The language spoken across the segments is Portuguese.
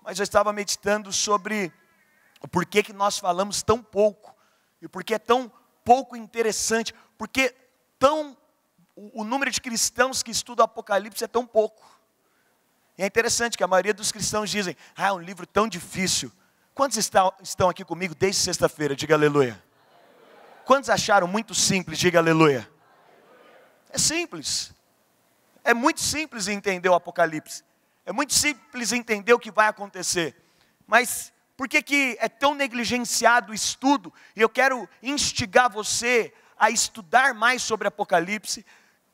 mas eu estava meditando sobre o porquê que nós falamos tão pouco, e o porquê é tão pouco interessante, porque o número de cristãos que estudam o Apocalipse é tão pouco. E é interessante que a maioria dos cristãos dizem, é um livro tão difícil. Quantos estão aqui comigo desde sexta-feira? Diga aleluia. Quantos acharam muito simples? Diga aleluia. É simples. É muito simples entender o Apocalipse. É muito simples entender o que vai acontecer. Mas por que é tão negligenciado o estudo? E eu quero instigar você a estudar mais sobre Apocalipse.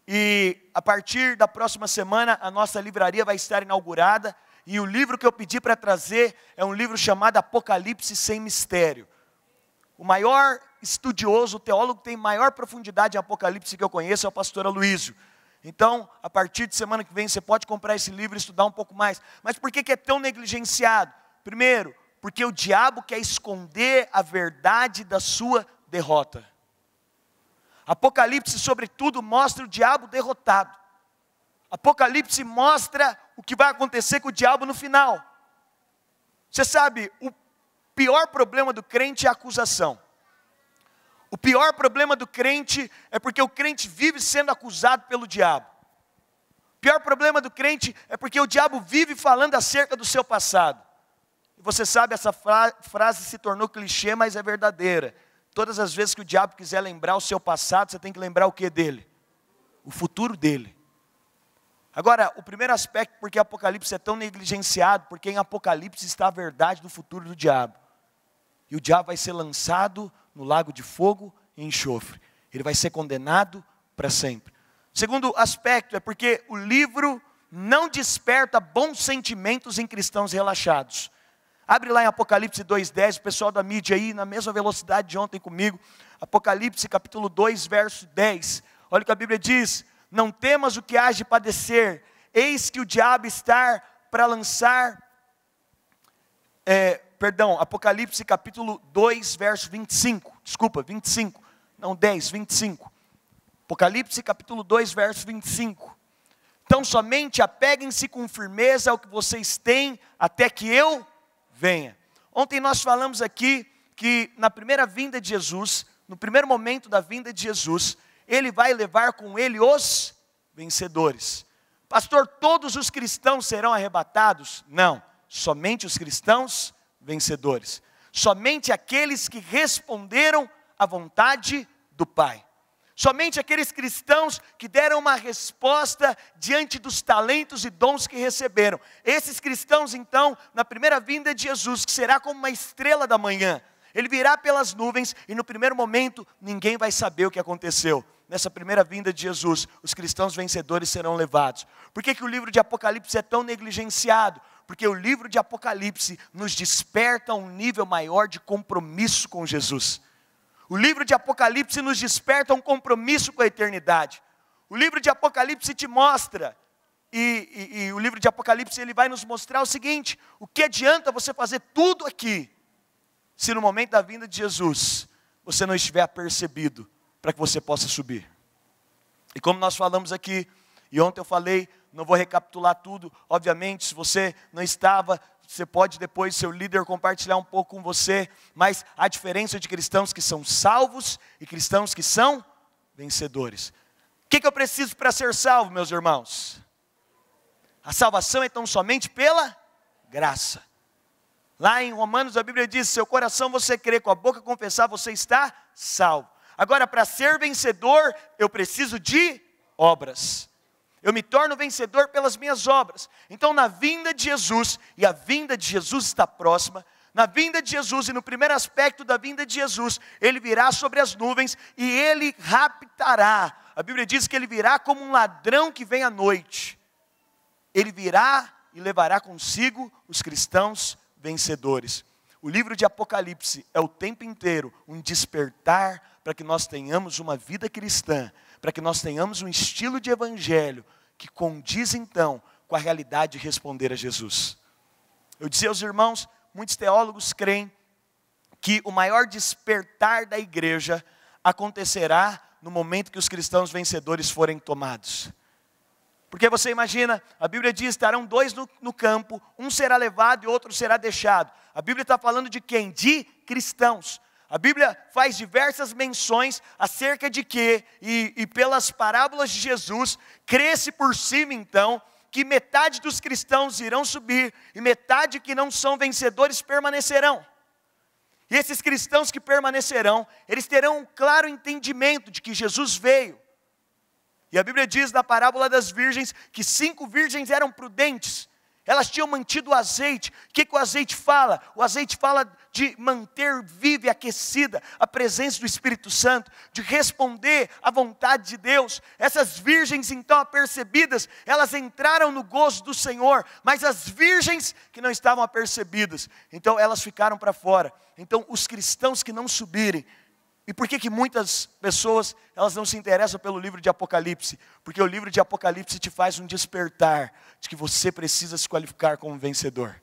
E a partir da próxima semana a nossa livraria vai estar inaugurada. E o livro que eu pedi para trazer é um livro chamado Apocalipse Sem Mistério. O maior estudioso, o teólogo que tem maior profundidade em Apocalipse que eu conheço é o pastor Aloísio. Então, a partir de semana que vem, você pode comprar esse livro e estudar um pouco mais. Mas por que é tão negligenciado? Primeiro, porque o diabo quer esconder a verdade da sua derrota. Apocalipse, sobretudo, mostra o diabo derrotado. Apocalipse mostra o que vai acontecer com o diabo no final. Você sabe, o pior problema do crente é a acusação. O pior problema do crente é porque o crente vive sendo acusado pelo diabo. O pior problema do crente é porque o diabo vive falando acerca do seu passado. E você sabe, essa frase se tornou clichê, mas é verdadeira. Todas as vezes que o diabo quiser lembrar o seu passado, você tem que lembrar o que dele? O futuro dele. Agora, o primeiro aspecto, porque Apocalipse é tão negligenciado, porque em Apocalipse está a verdade do futuro do diabo. E o diabo vai ser lançado no lago de fogo e enxofre. Ele vai ser condenado para sempre. Segundo aspecto é porque o livro não desperta bons sentimentos em cristãos relaxados. Abre lá em Apocalipse 2:10, o pessoal da mídia aí, na mesma velocidade de ontem comigo. Apocalipse capítulo 2, verso 10. Olha o que a Bíblia diz. Não temas o que hás de padecer, eis que o diabo está para lançar... Apocalipse capítulo 2, verso 25. Desculpa, 25. Não, 10, 25. Apocalipse capítulo 2, verso 25. Então somente apeguem-se com firmeza ao que vocês têm, até que eu venha. Ontem nós falamos aqui que na primeira vinda de Jesus, no primeiro momento da vinda de Jesus, Ele vai levar com Ele os vencedores. Pastor, todos os cristãos serão arrebatados? Não, somente os cristãos vencedores. Somente aqueles que responderam à vontade do Pai. Somente aqueles cristãos que deram uma resposta diante dos talentos e dons que receberam. Esses cristãos então, na primeira vinda de Jesus, que será como uma estrela da manhã, Ele virá pelas nuvens e no primeiro momento ninguém vai saber o que aconteceu. Nessa primeira vinda de Jesus, os cristãos vencedores serão levados. Por que o livro de Apocalipse é tão negligenciado? Porque o livro de Apocalipse nos desperta a um nível maior de compromisso com Jesus. O livro de Apocalipse nos desperta um compromisso com a eternidade. O livro de Apocalipse te mostra, e o livro de Apocalipse ele vai nos mostrar o seguinte: o que adianta você fazer tudo aqui, se no momento da vinda de Jesus, você não estiver apercebido, para que você possa subir. E como nós falamos aqui, e ontem eu falei, não vou recapitular tudo, obviamente, se você não estava, você pode depois, seu líder, compartilhar um pouco com você, mas a diferença de cristãos que são salvos e cristãos que são vencedores. O que eu preciso para ser salvo, meus irmãos? A salvação é tão somente pela graça. Lá em Romanos a Bíblia diz, seu coração você crê, com a boca confessar, você está salvo. Agora, para ser vencedor, eu preciso de obras. Eu me torno vencedor pelas minhas obras. Então, na vinda de Jesus, e a vinda de Jesus está próxima, na vinda de Jesus, e no primeiro aspecto da vinda de Jesus, Ele virá sobre as nuvens, e Ele raptará. A Bíblia diz que Ele virá como um ladrão que vem à noite. Ele virá e levará consigo os cristãos vencedores. O livro de Apocalipse é o tempo inteiro um despertar para que nós tenhamos uma vida cristã, para que nós tenhamos um estilo de evangelho que condiz então com a realidade de responder a Jesus. Eu dizia aos irmãos, muitos teólogos creem que o maior despertar da igreja acontecerá no momento que os cristãos vencedores forem tomados. Porque você imagina, a Bíblia diz, estarão dois no campo, um será levado e outro será deixado. A Bíblia está falando de quem? De cristãos. A Bíblia faz diversas menções acerca de que, e pelas parábolas de Jesus, cresce por cima então, que metade dos cristãos irão subir, e metade que não são vencedores permanecerão. E esses cristãos que permanecerão, eles terão um claro entendimento de que Jesus veio. E a Bíblia diz na parábola das virgens, que 5 virgens eram prudentes, elas tinham mantido o azeite. O que o azeite fala? O azeite fala de manter viva e aquecida a presença do Espírito Santo, de responder à vontade de Deus. Essas virgens então apercebidas, elas entraram no gozo do Senhor, mas as virgens que não estavam apercebidas, então elas ficaram para fora. Então os cristãos que não subirem, e por que muitas pessoas, elas não se interessam pelo livro de Apocalipse? Porque o livro de Apocalipse te faz um despertar de que você precisa se qualificar como vencedor.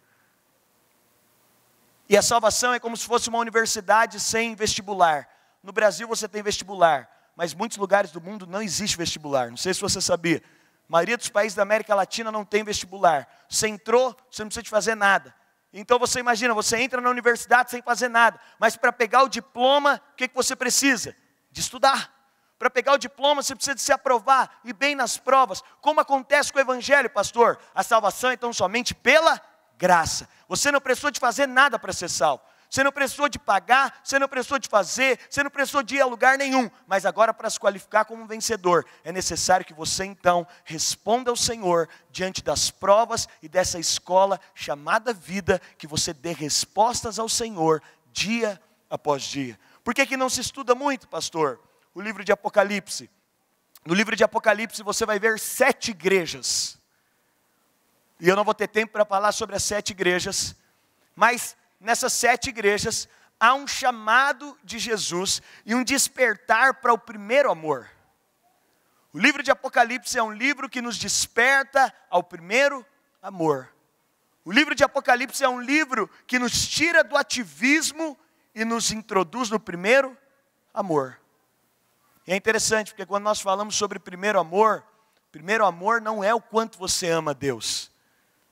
E a salvação é como se fosse uma universidade sem vestibular. No Brasil você tem vestibular, mas em muitos lugares do mundo não existe vestibular. Não sei se você sabia. A maioria dos países da América Latina não tem vestibular. Você entrou, você não precisa de fazer nada. Então você imagina, você entra na universidade sem fazer nada, mas para pegar o diploma, o que você precisa? De estudar. Para pegar o diploma, você precisa de se aprovar, e bem nas provas. Como acontece com o Evangelho, pastor? A salvação é então somente pela graça. Você não precisou de fazer nada para ser salvo. Você não precisou de pagar, você não precisou de fazer, você não precisou de ir a lugar nenhum. Mas agora, para se qualificar como um vencedor, é necessário que você então responda ao Senhor diante das provas e dessa escola chamada vida, que você dê respostas ao Senhor dia após dia. Por que não se estuda muito, pastor, o livro de Apocalipse? No livro de Apocalipse você vai ver 7 igrejas. E eu não vou ter tempo para falar sobre as 7 igrejas, mas nessas 7 igrejas, há um chamado de Jesus e um despertar para o primeiro amor. O livro de Apocalipse é um livro que nos desperta ao primeiro amor. O livro de Apocalipse é um livro que nos tira do ativismo e nos introduz no primeiro amor. E é interessante, porque quando nós falamos sobre primeiro amor não é o quanto você ama Deus.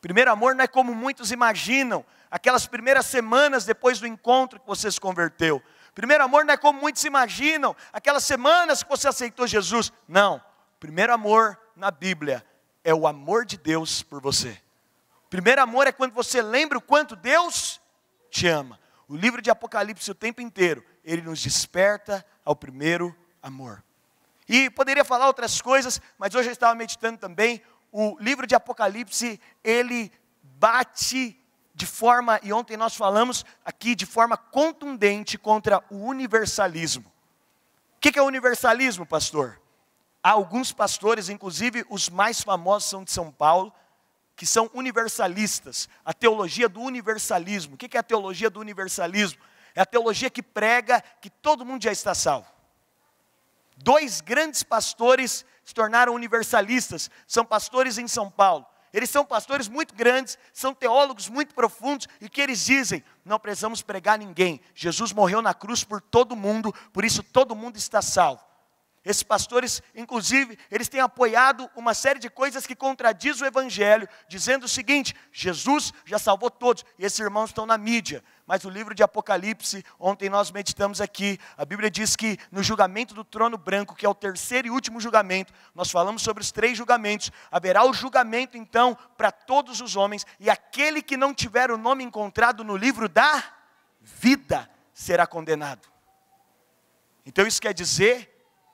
Primeiro amor não é como muitos imaginam, aquelas primeiras semanas depois do encontro que você se converteu. Primeiro amor não é como muitos imaginam, aquelas semanas que você aceitou Jesus. Não, primeiro amor na Bíblia é o amor de Deus por você. Primeiro amor é quando você lembra o quanto Deus te ama. O livro de Apocalipse o tempo inteiro, ele nos desperta ao primeiro amor. E poderia falar outras coisas, mas hoje eu estava meditando também. O livro de Apocalipse, ele bate de forma, e ontem nós falamos aqui, de forma contundente contra o universalismo. O que é o universalismo, pastor? Há alguns pastores, inclusive os mais famosos são de São Paulo, que são universalistas. A teologia do universalismo. O que é a teologia do universalismo? É a teologia que prega que todo mundo já está salvo. 2 grandes pastores se tornaram universalistas, são pastores em São Paulo. Eles são pastores muito grandes, são teólogos muito profundos, e que eles dizem, não precisamos pregar ninguém, Jesus morreu na cruz por todo mundo, por isso todo mundo está salvo. Esses pastores, inclusive, eles têm apoiado uma série de coisas que contradizem o Evangelho, dizendo o seguinte: Jesus já salvou todos, e esses irmãos estão na mídia. Mas o livro de Apocalipse, ontem nós meditamos aqui, a Bíblia diz que no julgamento do trono branco, que é o terceiro e último julgamento, nós falamos sobre os 3 julgamentos, haverá o julgamento então para todos os homens, e aquele que não tiver o nome encontrado no livro da vida será condenado. Então isso quer dizer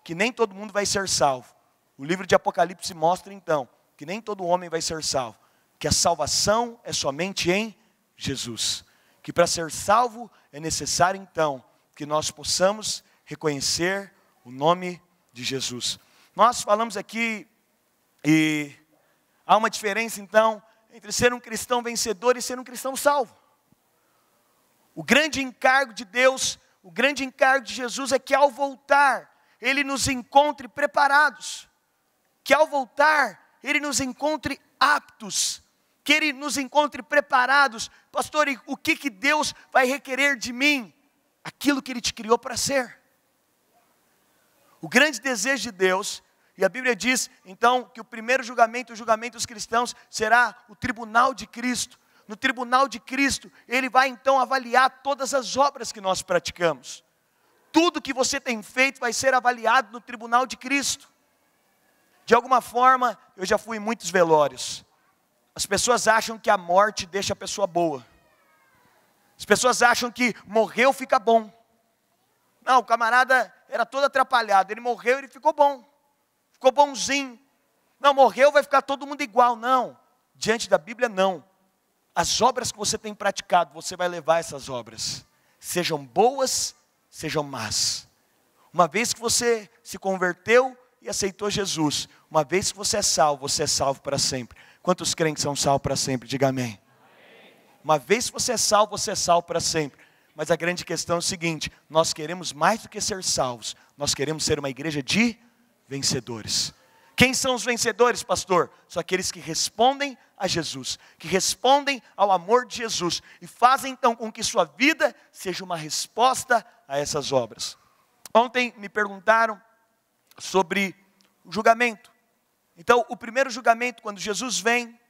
que nem todo mundo vai ser salvo. O livro de Apocalipse mostra então que nem todo homem vai ser salvo, que a salvação é somente em Jesus, que para ser salvo é necessário então que nós possamos reconhecer o nome de Jesus. Nós falamos aqui, e há uma diferença então entre ser um cristão vencedor e ser um cristão salvo. O grande encargo de Deus, o grande encargo de Jesus é que ao voltar, Ele nos encontre preparados, que ao voltar, Ele nos encontre aptos, que Ele nos encontre preparados. Pastor, e o que Deus vai requerer de mim? Aquilo que Ele te criou para ser. O grande desejo de Deus E a Bíblia diz, então, que o primeiro julgamento, o julgamento dos cristãos, será o tribunal de Cristo. No tribunal de Cristo, Ele vai então avaliar todas as obras que nós praticamos. Tudo que você tem feito vai ser avaliado no tribunal de Cristo. De alguma forma, eu já fui em muitos velórios. As pessoas acham que a morte deixa a pessoa boa. As pessoas acham que morreu fica bom. Não, o camarada era todo atrapalhado, ele morreu, ele ficou bom. Ficou bonzinho. Não, morreu, vai ficar todo mundo igual. Não, diante da Bíblia não. As obras que você tem praticado, você vai levar essas obras. Sejam boas, sejam más. Uma vez que você se converteu e aceitou Jesus, uma vez que você é salvo para sempre. Quantos crentes são salvos para sempre? Diga amém. Uma vez que você é salvo para sempre. Mas a grande questão é o seguinte, nós queremos mais do que ser salvos, nós queremos ser uma igreja de vencedores. Quem são os vencedores, pastor? São aqueles que respondem a Jesus, que respondem ao amor de Jesus, e fazem então com que sua vida seja uma resposta a essas obras. Ontem me perguntaram sobre o julgamento. Então, o primeiro julgamento, quando Jesus vem,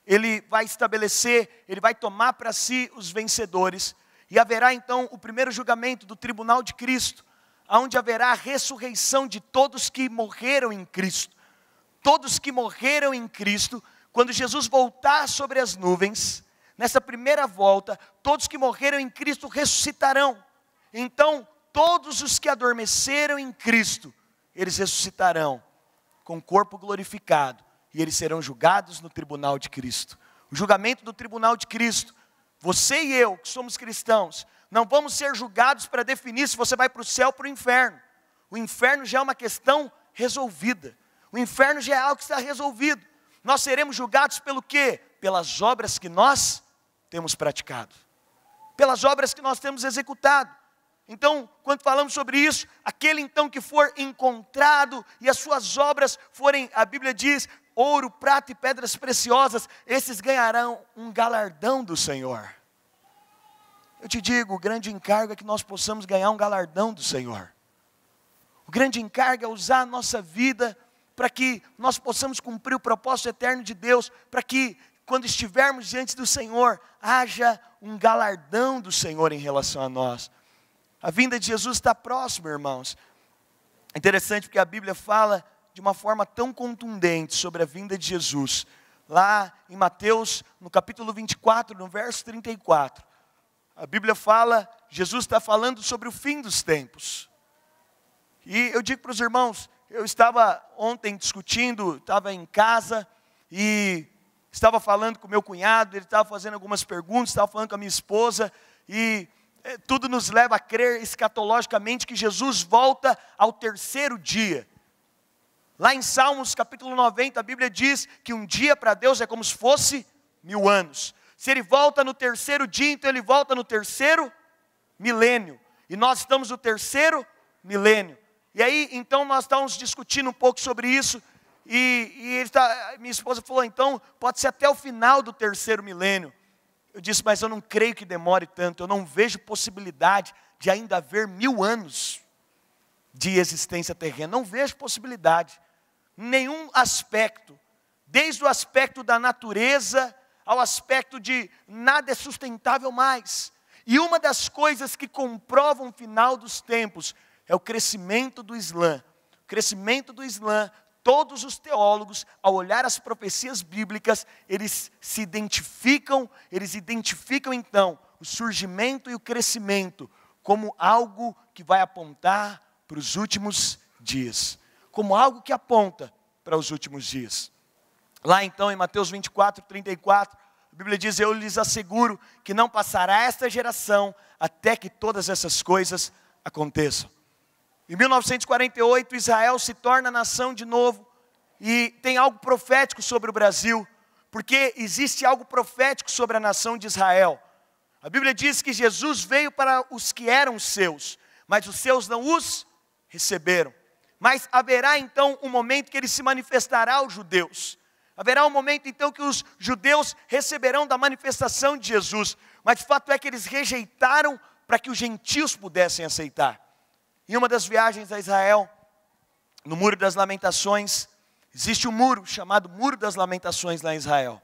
Ele vai estabelecer, Ele vai tomar para si os vencedores, e haverá então o primeiro julgamento do tribunal de Cristo, onde haverá a ressurreição de todos que morreram em Cristo. Todos que morreram em Cristo, quando Jesus voltar sobre as nuvens, nessa primeira volta, todos que morreram em Cristo ressuscitarão. Então, todos os que adormeceram em Cristo, eles ressuscitarão com o corpo glorificado, e eles serão julgados no tribunal de Cristo. O julgamento do tribunal de Cristo, você e eu, que somos cristãos, não vamos ser julgados para definir se você vai para o céu ou para o inferno. O inferno já é uma questão resolvida. O inferno já é algo que está resolvido. Nós seremos julgados pelo quê? Pelas obras que nós temos praticado. Pelas obras que nós temos executado. Então, quando falamos sobre isso, aquele então que for encontrado e as suas obras forem, a Bíblia diz, ouro, prata e pedras preciosas, esses ganharão um galardão do Senhor. Eu te digo, o grande encargo é que nós possamos ganhar um galardão do Senhor. O grande encargo é usar a nossa vida para que nós possamos cumprir o propósito eterno de Deus, para que quando estivermos diante do Senhor, haja um galardão do Senhor em relação a nós. A vinda de Jesus está próxima, irmãos. É interessante porque a Bíblia fala de uma forma tão contundente sobre a vinda de Jesus. Lá em Mateus, no capítulo 24, no verso 34. A Bíblia fala, Jesus está falando sobre o fim dos tempos. E eu digo para os irmãos, eu estava ontem discutindo, estava em casa e estava falando com meu cunhado, ele estava fazendo algumas perguntas, estava falando com a minha esposa e tudo nos leva a crer escatologicamente que Jesus volta ao terceiro dia. Lá em Salmos capítulo 90, a Bíblia diz que um dia para Deus é como se fosse 1000 anos. Se Ele volta no terceiro dia, então Ele volta no terceiro milênio. E nós estamos no terceiro milênio. E aí, então, nós estávamos discutindo um pouco sobre isso. E minha esposa falou, então, pode ser até o final do terceiro milênio. Eu disse, mas eu não creio que demore tanto. Eu não vejo possibilidade de ainda haver 1000 anos de existência terrena. Não vejo possibilidade. Nenhum aspecto. Desde o aspecto da natureza ao aspecto de nada é sustentável mais. E uma das coisas que comprovam o final dos tempos é o crescimento do Islã. O crescimento do Islã, todos os teólogos, ao olhar as profecias bíblicas, eles identificam então o surgimento e o crescimento como algo que vai apontar para os últimos dias. Como algo que aponta para os últimos dias. Lá então em Mateus 24, 34, a Bíblia diz, eu lhes asseguro que não passará esta geração até que todas essas coisas aconteçam. Em 1948, Israel se torna nação de novo e tem algo profético sobre o Brasil, porque existe algo profético sobre a nação de Israel. A Bíblia diz que Jesus veio para os que eram seus, mas os seus não os receberam. Mas haverá então um momento que ele se manifestará aos judeus. Haverá um momento então que os judeus receberão da manifestação de Jesus. Mas o fato é que eles rejeitaram para que os gentios pudessem aceitar. Em uma das viagens a Israel, no Muro das Lamentações, existe um muro chamado Muro das Lamentações lá em Israel.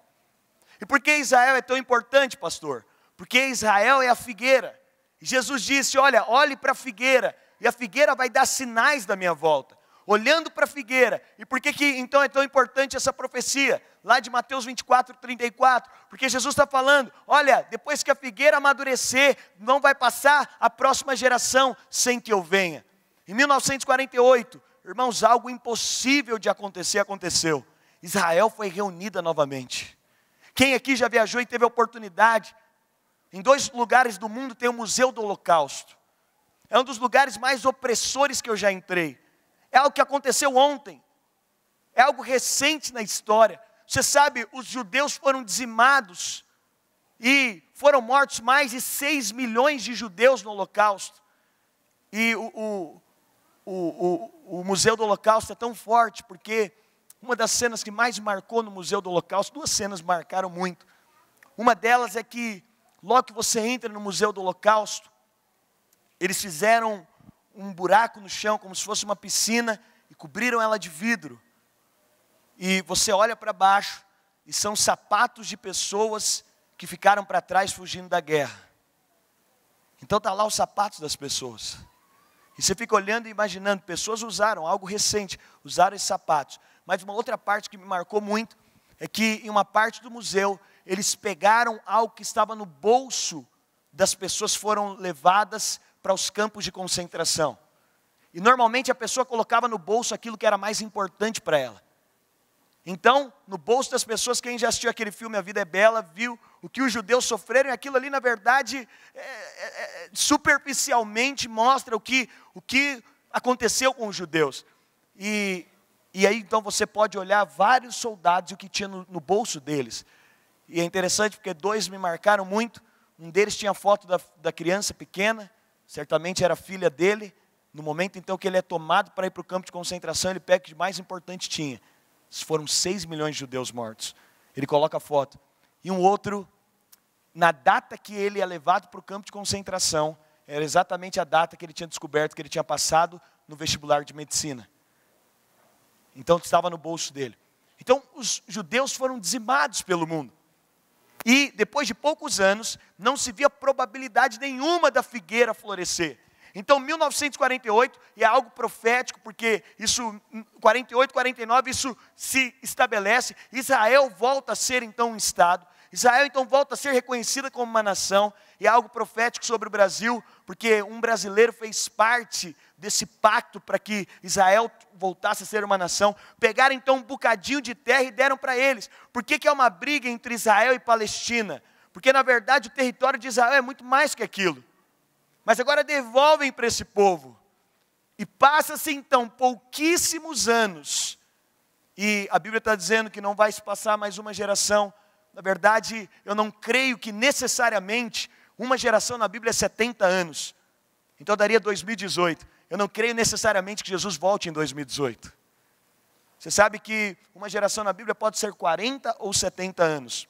E por que Israel é tão importante, pastor? Porque Israel é a figueira. E Jesus disse, olha, olhe para a figueira, e a figueira vai dar sinais da minha volta. Olhando para a figueira. E por que então é tão importante essa profecia? Lá de Mateus 24, 34. Porque Jesus está falando, olha, depois que a figueira amadurecer, não vai passar a próxima geração sem que eu venha. Em 1948, irmãos, algo impossível de acontecer, aconteceu. Israel foi reunida novamente. Quem aqui já viajou e teve a oportunidade? Em 2 lugares do mundo tem o Museu do Holocausto. É um dos lugares mais opressores que eu já entrei. É algo que aconteceu ontem. É algo recente na história. Você sabe, os judeus foram dizimados. E foram mortos mais de 6 milhões de judeus no Holocausto. E o Museu do Holocausto é tão forte, porque uma das cenas que mais marcou no Museu do Holocausto, 2 cenas marcaram muito. Uma delas é que, logo que você entra no Museu do Holocausto, eles fizeram um buraco no chão, como se fosse uma piscina, e cobriram ela de vidro. E você olha para baixo, e são sapatos de pessoas que ficaram para trás fugindo da guerra. Então está lá os sapatos das pessoas. E você fica olhando e imaginando, pessoas usaram, algo recente, usaram esses sapatos. Mas uma outra parte que me marcou muito, é que em uma parte do museu, eles pegaram algo que estava no bolso das pessoas, foram levadas para os campos de concentração. E normalmente a pessoa colocava no bolso aquilo que era mais importante para ela. Então, no bolso das pessoas, quem já assistiu aquele filme A Vida é Bela, viu o que os judeus sofreram, e aquilo ali, na verdade, superficialmente mostra o que aconteceu com os judeus. E aí, então, você pode olhar vários soldados e o que tinha no bolso deles. E é interessante porque 2 me marcaram muito. Um deles tinha foto da criança pequena, certamente era filha dele. No momento, então, que ele é tomado para ir para o campo de concentração, ele pega o que mais importante tinha. Foram 6 milhões de judeus mortos. Ele coloca a foto. E um outro, na data que ele é levado para o campo de concentração, era exatamente a data que ele tinha descoberto que ele tinha passado no vestibular de medicina. Então estava no bolso dele. Então os judeus foram dizimados pelo mundo. E depois de poucos anos, não se via probabilidade nenhuma da figueira florescer. Então, 1948, e é algo profético, porque isso, 48, 49, isso se estabelece. Israel volta a ser então um Estado. Israel então volta a ser reconhecida como uma nação. E é algo profético sobre o Brasil, porque um brasileiro fez parte desse pacto para que Israel voltasse a ser uma nação. Pegaram então um bocadinho de terra e deram para eles. Por que é uma briga entre Israel e Palestina? Porque na verdade o território de Israel é muito mais que aquilo. Mas agora devolvem para esse povo. E passa-se então pouquíssimos anos. E a Bíblia está dizendo que não vai se passar mais uma geração. Na verdade, eu não creio que necessariamente uma geração na Bíblia é 70 anos. Então daria 2018. Eu não creio necessariamente que Jesus volte em 2018. Você sabe que uma geração na Bíblia pode ser 40 ou 70 anos.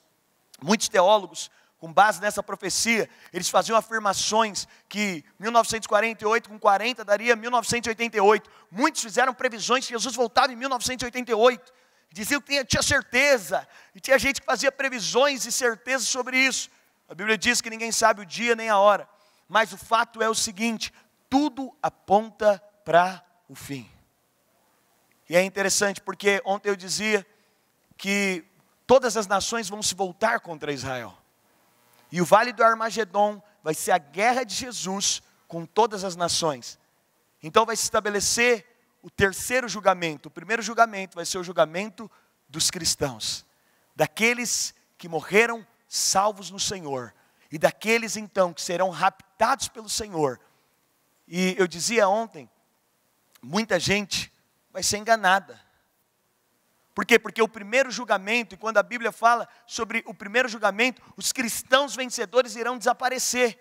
Muitos teólogos, com base nessa profecia, eles faziam afirmações que 1948 com 40 daria 1988. Muitos fizeram previsões que Jesus voltava em 1988. Diziam que tinha certeza. E tinha gente que fazia previsões e certezas sobre isso. A Bíblia diz que ninguém sabe o dia nem a hora. Mas o fato é o seguinte, tudo aponta para o fim. E é interessante porque ontem eu dizia que todas as nações vão se voltar contra Israel. E o Vale do Armagedon vai ser a guerra de Jesus com todas as nações. Então vai se estabelecer o terceiro julgamento. O primeiro julgamento vai ser o julgamento dos cristãos. Daqueles que morreram salvos no Senhor. E daqueles então que serão raptados pelo Senhor. E eu dizia ontem, muita gente vai ser enganada. Por quê? Porque o primeiro julgamento, e quando a Bíblia fala sobre o primeiro julgamento, os cristãos vencedores irão desaparecer.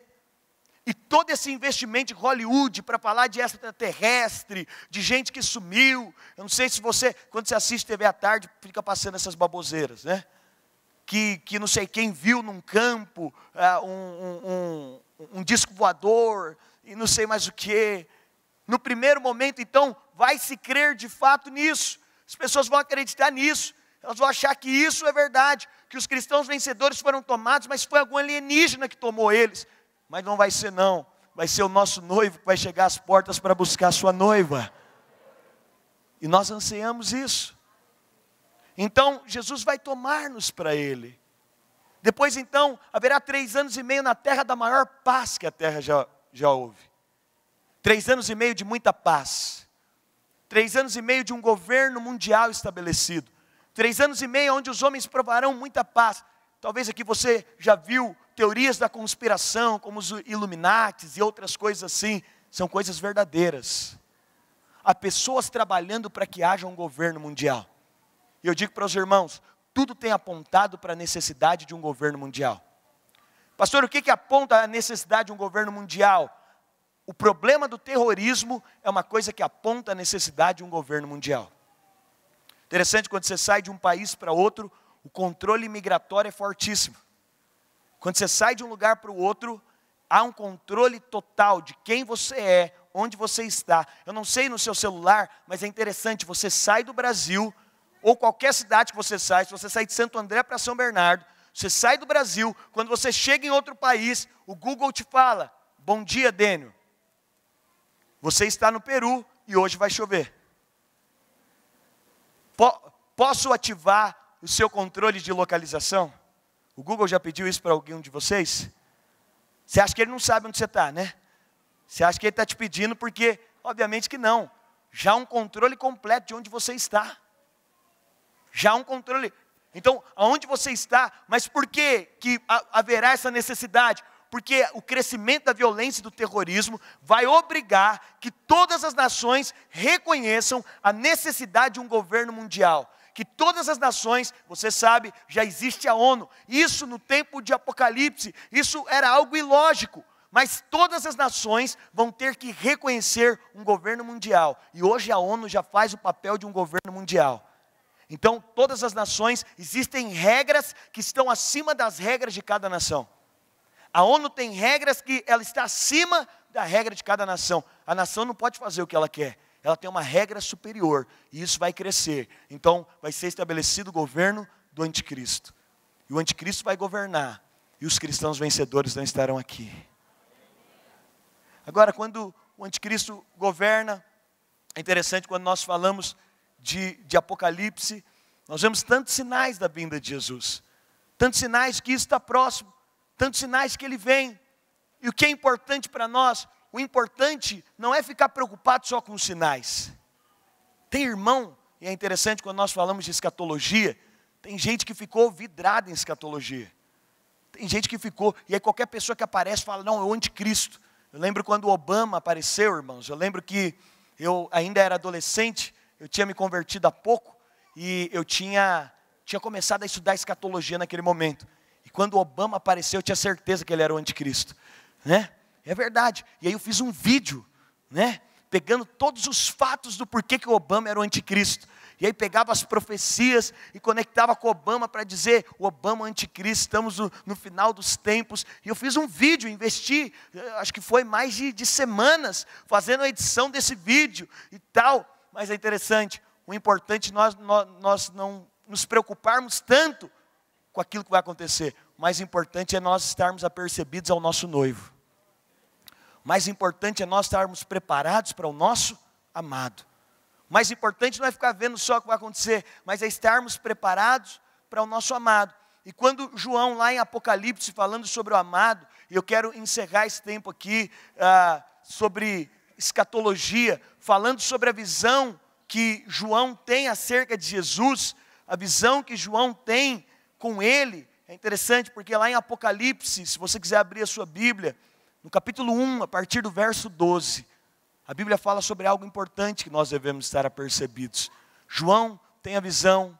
E todo esse investimento de Hollywood para falar de extraterrestre, de gente que sumiu. Eu não sei se você, quando você assiste TV à tarde, fica passando essas baboseiras, né? Que não sei quem viu num campo, um disco voador, e não sei mais o que. No primeiro momento, então, vai se crer de fato nisso. As pessoas vão acreditar nisso. Elas vão achar que isso é verdade, que os cristãos vencedores foram tomados, mas foi algum alienígena que tomou eles. Mas não vai ser não. Vai ser o nosso noivo que vai chegar às portas para buscar a sua noiva. E nós anseiamos isso. Então, Jesus vai tomar-nos para Ele. Depois, então, haverá 3 anos e meio na terra da maior paz que a terra já houve. 3 anos e meio de muita paz. 3 anos e meio de um governo mundial estabelecido. 3 anos e meio onde os homens provarão muita paz. Talvez aqui você já viu teorias da conspiração, como os Illuminatis e outras coisas assim. São coisas verdadeiras. Há pessoas trabalhando para que haja um governo mundial. E eu digo para os irmãos, tudo tem apontado para a necessidade de um governo mundial. Pastor, o que aponta a necessidade de um governo mundial? O problema do terrorismo é uma coisa que aponta a necessidade de um governo mundial. Interessante, quando você sai de um país para outro, o controle migratório é fortíssimo. Quando você sai de um lugar para o outro, há um controle total de quem você é, onde você está. Eu não sei no seu celular, mas é interessante, você sai do Brasil, ou qualquer cidade que você sai, se você sair de Santo André para São Bernardo, você sai do Brasil, quando você chega em outro país, o Google te fala, bom dia, Dênio. Você está no Peru e hoje vai chover. Posso ativar o seu controle de localização? O Google já pediu isso para algum de vocês? Você acha que ele não sabe onde você está, né? Você acha que ele está te pedindo porque, obviamente que não. Já há um controle completo de onde você está. Já há um controle. Então, aonde você está, mas por que haverá essa necessidade? Porque o crescimento da violência e do terrorismo vai obrigar que todas as nações reconheçam a necessidade de um governo mundial. Que todas as nações, você sabe, já existe a ONU. Isso no tempo de Apocalipse, isso era algo ilógico. Mas todas as nações vão ter que reconhecer um governo mundial. E hoje a ONU já faz o papel de um governo mundial. Então, todas as nações, existem regras que estão acima das regras de cada nação. A ONU tem regras que ela está acima da regra de cada nação. A nação não pode fazer o que ela quer. Ela tem uma regra superior. E isso vai crescer. Então, vai ser estabelecido o governo do anticristo. E o anticristo vai governar. E os cristãos vencedores não estarão aqui. Agora, quando o anticristo governa, é interessante quando nós falamos de Apocalipse, nós vemos tantos sinais da vinda de Jesus. Tantos sinais que isso está próximo. Tantos sinais que ele vem. E o que é importante para nós? O importante não é ficar preocupado só com os sinais. Tem irmão, e é interessante quando nós falamos de escatologia, tem gente que ficou vidrada em escatologia. Tem gente que ficou, e aí qualquer pessoa que aparece fala, não, é o anticristo. Eu lembro quando o Obama apareceu, irmãos, eu lembro que eu ainda era adolescente, eu tinha me convertido há pouco, e eu tinha começado a estudar escatologia naquele momento. E quando o Obama apareceu, eu tinha certeza que ele era o anticristo, né? É verdade. E aí eu fiz um vídeo, né? Pegando todos os fatos do porquê que o Obama era o anticristo. E aí pegava as profecias e conectava com o Obama para dizer, o Obama é o anticristo, estamos no final dos tempos. E eu fiz um vídeo, investi, acho que foi mais de semanas, fazendo a edição desse vídeo e tal. Mas é interessante, o importante nós não nos preocuparmos tanto com aquilo que vai acontecer. O mais importante é nós estarmos apercebidos ao nosso noivo. O mais importante é nós estarmos preparados para o nosso amado. O mais importante não é ficar vendo só o que vai acontecer, mas é estarmos preparados para o nosso amado. E quando João, lá em Apocalipse, falando sobre o amado, e eu quero encerrar esse tempo aqui, sobre escatologia, falando sobre a visão que João tem acerca de Jesus, a visão que João tem com ele. É interessante porque lá em Apocalipse, se você quiser abrir a sua Bíblia, no capítulo 1, a partir do verso 12, a Bíblia fala sobre algo importante que nós devemos estar apercebidos. João tem a visão.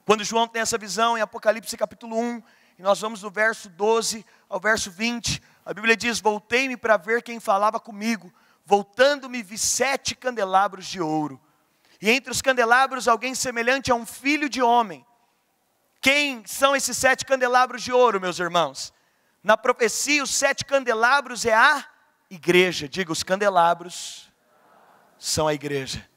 Quando João tem essa visão, em Apocalipse capítulo 1, e nós vamos do verso 12 ao verso 20, a Bíblia diz, voltei-me para ver quem falava comigo, voltando-me vi 7 candelabros de ouro, e entre os candelabros alguém semelhante a um filho de homem. Quem são esses 7 candelabros de ouro, meus irmãos? Na profecia, os 7 candelabros é a igreja. Diga, os candelabros são a igreja.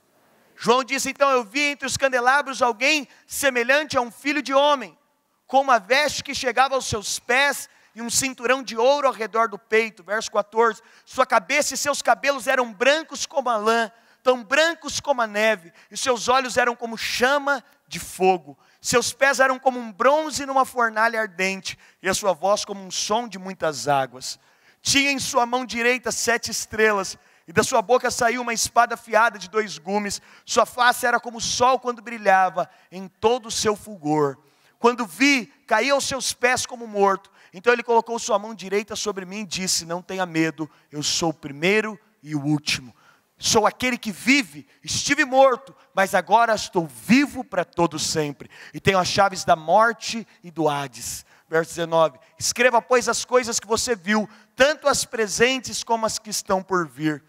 João disse, então eu vi entre os candelabros alguém semelhante a um filho de homem, com uma veste que chegava aos seus pés e um cinturão de ouro ao redor do peito. Verso 14, sua cabeça e seus cabelos eram brancos como a lã, tão brancos como a neve, e seus olhos eram como chama de fogo. Seus pés eram como um bronze numa fornalha ardente, e a sua voz como um som de muitas águas. Tinha em sua mão direita 7 estrelas, e da sua boca saiu uma espada afiada de 2 gumes. Sua face era como o sol quando brilhava em todo o seu fulgor. Quando vi, caí aos seus pés como morto. Então ele colocou sua mão direita sobre mim e disse, não tenha medo, eu sou o primeiro e o último. Sou aquele que vive, estive morto, mas agora estou vivo para todo sempre. E tenho as chaves da morte e do Hades. Verso 19, escreva pois as coisas que você viu, tanto as presentes como as que estão por vir.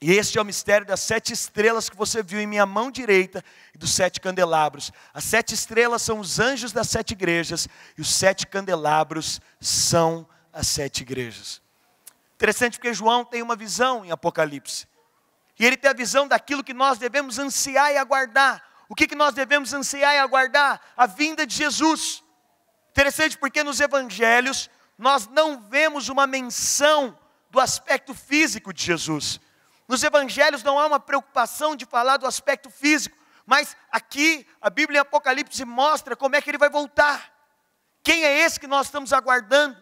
E este é o mistério das 7 estrelas que você viu em minha mão direita e dos 7 candelabros. As 7 estrelas são os anjos das 7 igrejas e os 7 candelabros são as 7 igrejas. Interessante porque João tem uma visão em Apocalipse. E ele tem a visão daquilo que nós devemos ansiar e aguardar. O que nós devemos ansiar e aguardar? A vinda de Jesus. Interessante porque nos evangelhos nós não vemos uma menção do aspecto físico de Jesus. Nos evangelhos não há uma preocupação de falar do aspecto físico, mas aqui a Bíblia em Apocalipse mostra como é que ele vai voltar. Quem é esse que nós estamos aguardando?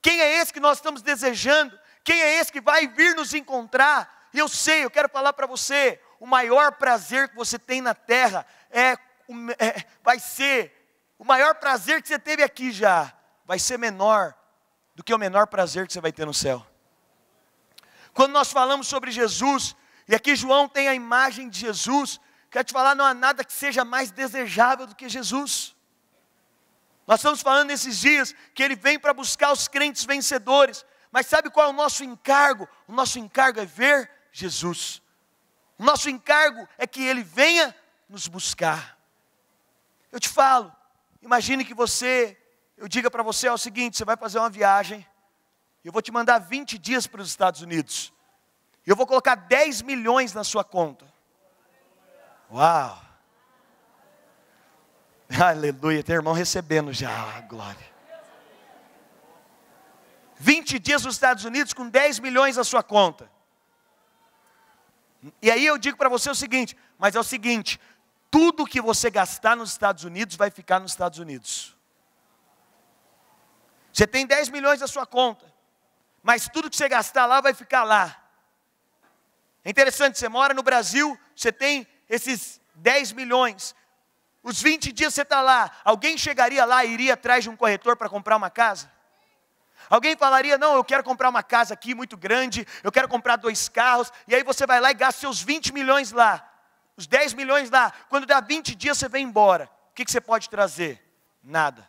Quem é esse que nós estamos desejando? Quem é esse que vai vir nos encontrar? E eu sei, eu quero falar para você, o maior prazer que você tem na terra vai ser, o maior prazer que você teve aqui já, vai ser menor do que o menor prazer que você vai ter no céu. Quando nós falamos sobre Jesus, e aqui João tem a imagem de Jesus, quero te falar, não há nada que seja mais desejável do que Jesus. Nós estamos falando nesses dias, que Ele vem para buscar os crentes vencedores, mas sabe qual é o nosso encargo? O nosso encargo é ver Jesus. O nosso encargo é que Ele venha nos buscar. Eu te falo, imagine que eu diga para você o seguinte, você vai fazer uma viagem, eu vou te mandar 20 dias para os Estados Unidos. E eu vou colocar 10 milhões na sua conta. Uau! Aleluia, tem irmão recebendo já, glória. 20 dias nos Estados Unidos com 10 milhões na sua conta. E aí eu digo para você o seguinte, mas é o seguinte, tudo que você gastar nos Estados Unidos vai ficar nos Estados Unidos. Você tem 10 milhões na sua conta. Mas tudo que você gastar lá vai ficar lá. É interessante, você mora no Brasil, você tem esses 10 milhões. Os 20 dias você está lá, alguém chegaria lá e iria atrás de um corretor para comprar uma casa? Alguém falaria, não, eu quero comprar uma casa aqui muito grande, eu quero comprar 2 carros, e aí você vai lá e gasta seus 20 milhões lá, os 10 milhões lá, quando dá 20 dias você vem embora. O que você pode trazer? Nada.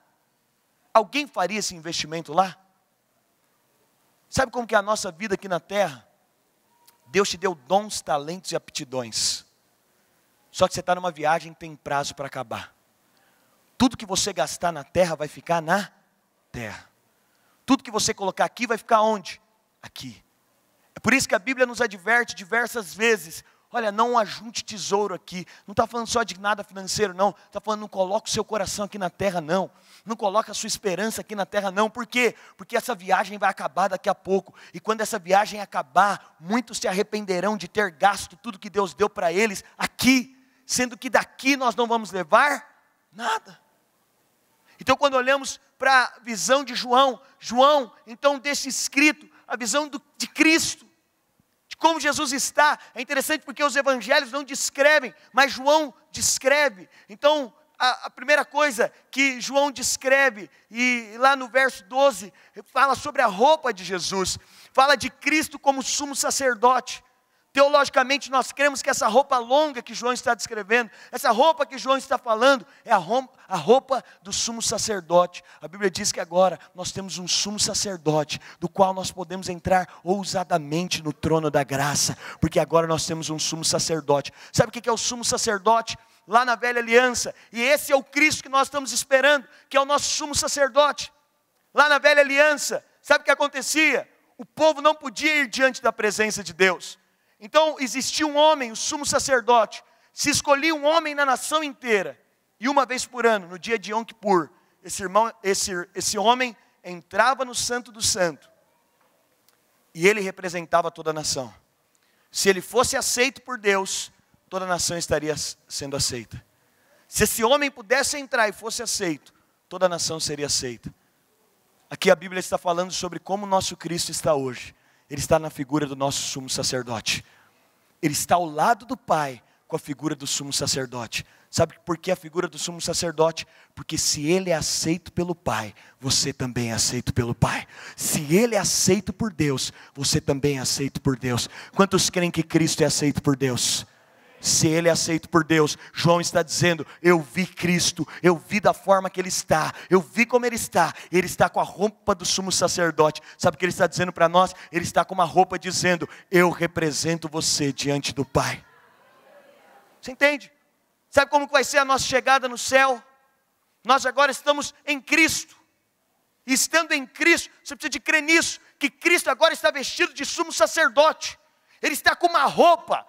Alguém faria esse investimento lá? Sabe como que é a nossa vida aqui na terra? Deus te deu dons, talentos e aptidões. Só que você está numa viagem que tem prazo para acabar. Tudo que você gastar na terra vai ficar na terra. Tudo que você colocar aqui vai ficar onde? Aqui. É por isso que a Bíblia nos adverte diversas vezes. Olha, não ajunte tesouro aqui. Não está falando só de nada financeiro, não. Está falando, não coloque o seu coração aqui na terra, não. Não coloque a sua esperança aqui na terra, não. Por quê? Porque essa viagem vai acabar daqui a pouco. E quando essa viagem acabar, muitos se arrependerão de ter gasto tudo que Deus deu para eles aqui. Sendo que daqui nós não vamos levar nada. Então quando olhamos para a visão de João, então deixa escrito a visão de Cristo. Como Jesus está, é interessante porque os evangelhos não descrevem, mas João descreve. Então, a primeira coisa que João descreve, e lá no verso 12, fala sobre a roupa de Jesus, fala de Cristo como sumo sacerdote. Teologicamente nós cremos que essa roupa longa que João está descrevendo, essa roupa que João está falando, é a roupa do sumo sacerdote. A Bíblia diz que agora nós temos um sumo sacerdote, do qual nós podemos entrar ousadamente no trono da graça, porque agora nós temos um sumo sacerdote. Sabe o que é o sumo sacerdote? Lá na velha aliança, e esse é o Cristo que nós estamos esperando, que é o nosso sumo sacerdote. Lá na velha aliança, sabe o que acontecia? O povo não podia ir diante da presença de Deus. Então existia um homem, o sumo sacerdote, se escolhia um homem na nação inteira, e uma vez por ano, no dia de Yom Kippur, esse homem entrava no Santo do Santo, e ele representava toda a nação. Se ele fosse aceito por Deus, toda a nação estaria sendo aceita. Se esse homem pudesse entrar e fosse aceito, toda a nação seria aceita. Aqui a Bíblia está falando sobre como o nosso Cristo está hoje. Ele está na figura do nosso sumo sacerdote. Ele está ao lado do Pai, com a figura do sumo sacerdote. Sabe por que a figura do sumo sacerdote? Porque se ele é aceito pelo Pai, você também é aceito pelo Pai. Se ele é aceito por Deus, você também é aceito por Deus. Quantos creem que Cristo é aceito por Deus? Se ele é aceito por Deus, João está dizendo, eu vi Cristo, eu vi da forma que ele está, eu vi como ele está com a roupa do sumo sacerdote. Sabe o que ele está dizendo para nós? Ele está com uma roupa dizendo, eu represento você diante do Pai. Você entende? Sabe como vai ser a nossa chegada no céu? Nós agora estamos em Cristo, e estando em Cristo, você precisa de crer nisso, que Cristo agora está vestido de sumo sacerdote, ele está com uma roupa.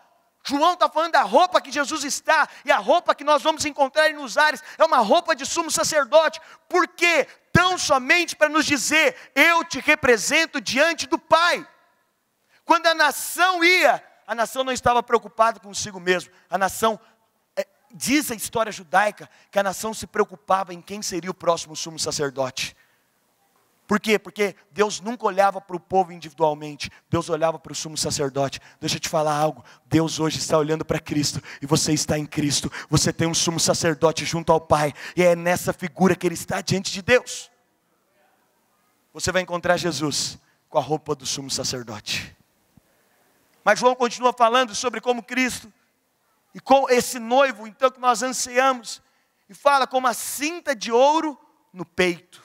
João está falando da roupa que Jesus está, e a roupa que nós vamos encontrar nos ares, é uma roupa de sumo sacerdote. Por quê? Tão somente para nos dizer, eu te represento diante do Pai. Quando a nação ia, a nação não estava preocupada consigo mesmo, a nação, diz a história judaica, que a nação se preocupava em quem seria o próximo sumo sacerdote. Por quê? Porque Deus nunca olhava para o povo individualmente, Deus olhava para o sumo sacerdote. Deixa eu te falar algo, Deus hoje está olhando para Cristo, e você está em Cristo, você tem um sumo sacerdote junto ao Pai, e é nessa figura que ele está diante de Deus. Você vai encontrar Jesus com a roupa do sumo sacerdote. Mas João continua falando sobre como Cristo, e com esse noivo então que nós ansiamos, e fala como a cinta de ouro no peito.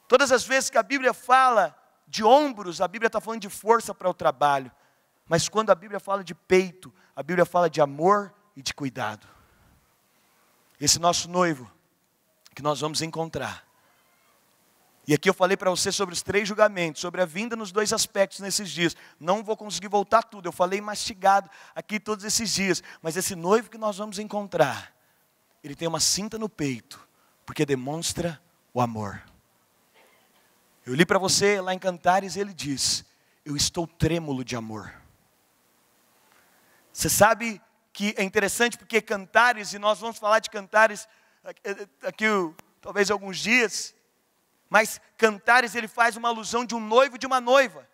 Todas as vezes que a Bíblia fala de ombros, a Bíblia está falando de força para o trabalho. Mas quando a Bíblia fala de peito, a Bíblia fala de amor e de cuidado. Esse nosso noivo, que nós vamos encontrar. E aqui eu falei para você sobre os 3 julgamentos, sobre a vinda nos 2 aspectos nesses dias. Não vou conseguir voltar tudo, eu falei mastigado aqui todos esses dias. Mas esse noivo que nós vamos encontrar, ele tem uma cinta no peito, porque demonstra o amor. Eu li para você lá em Cantares, ele diz, eu estou trêmulo de amor. Você sabe que é interessante porque Cantares, e nós vamos falar de Cantares aqui talvez alguns dias, mas Cantares ele faz uma alusão de um noivo e de uma noiva.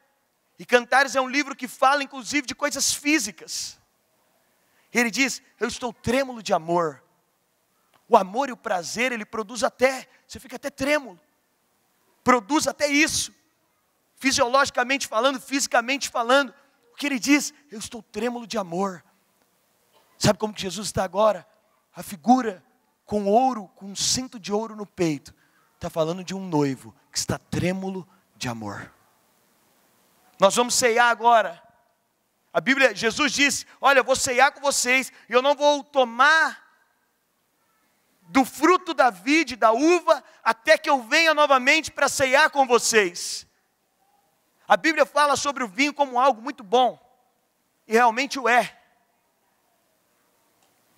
E Cantares é um livro que fala inclusive de coisas físicas. Ele diz, eu estou trêmulo de amor. O amor e o prazer ele produz você fica até trêmulo. Produz até isso, fisiologicamente falando, fisicamente falando. O que ele diz? Eu estou trêmulo de amor. Sabe como que Jesus está agora? A figura com ouro, com um cinto de ouro no peito, está falando de um noivo que está trêmulo de amor. Nós vamos ceiar agora. A Bíblia, Jesus disse, olha, eu vou ceiar com vocês, e eu não vou tomar do fruto da vide, da uva, até que eu venha novamente para ceiar com vocês. A Bíblia fala sobre o vinho como algo muito bom, e realmente o é.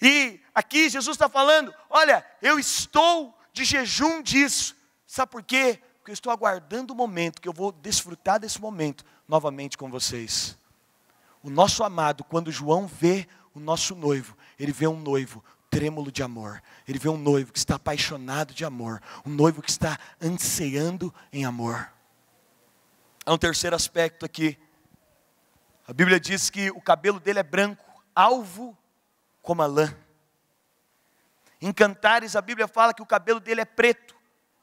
E aqui Jesus está falando, olha, eu estou de jejum disso. Sabe por quê? Porque eu estou aguardando o momento, que eu vou desfrutar desse momento novamente com vocês. O nosso amado, quando João vê o nosso noivo, ele vê um noivo trêmulo de amor. Ele vê um noivo que está apaixonado de amor. Um noivo que está ansiando em amor. Há um terceiro aspecto aqui. A Bíblia diz que o cabelo dele é branco, alvo como a lã. Em Cantares a Bíblia fala que o cabelo dele é preto,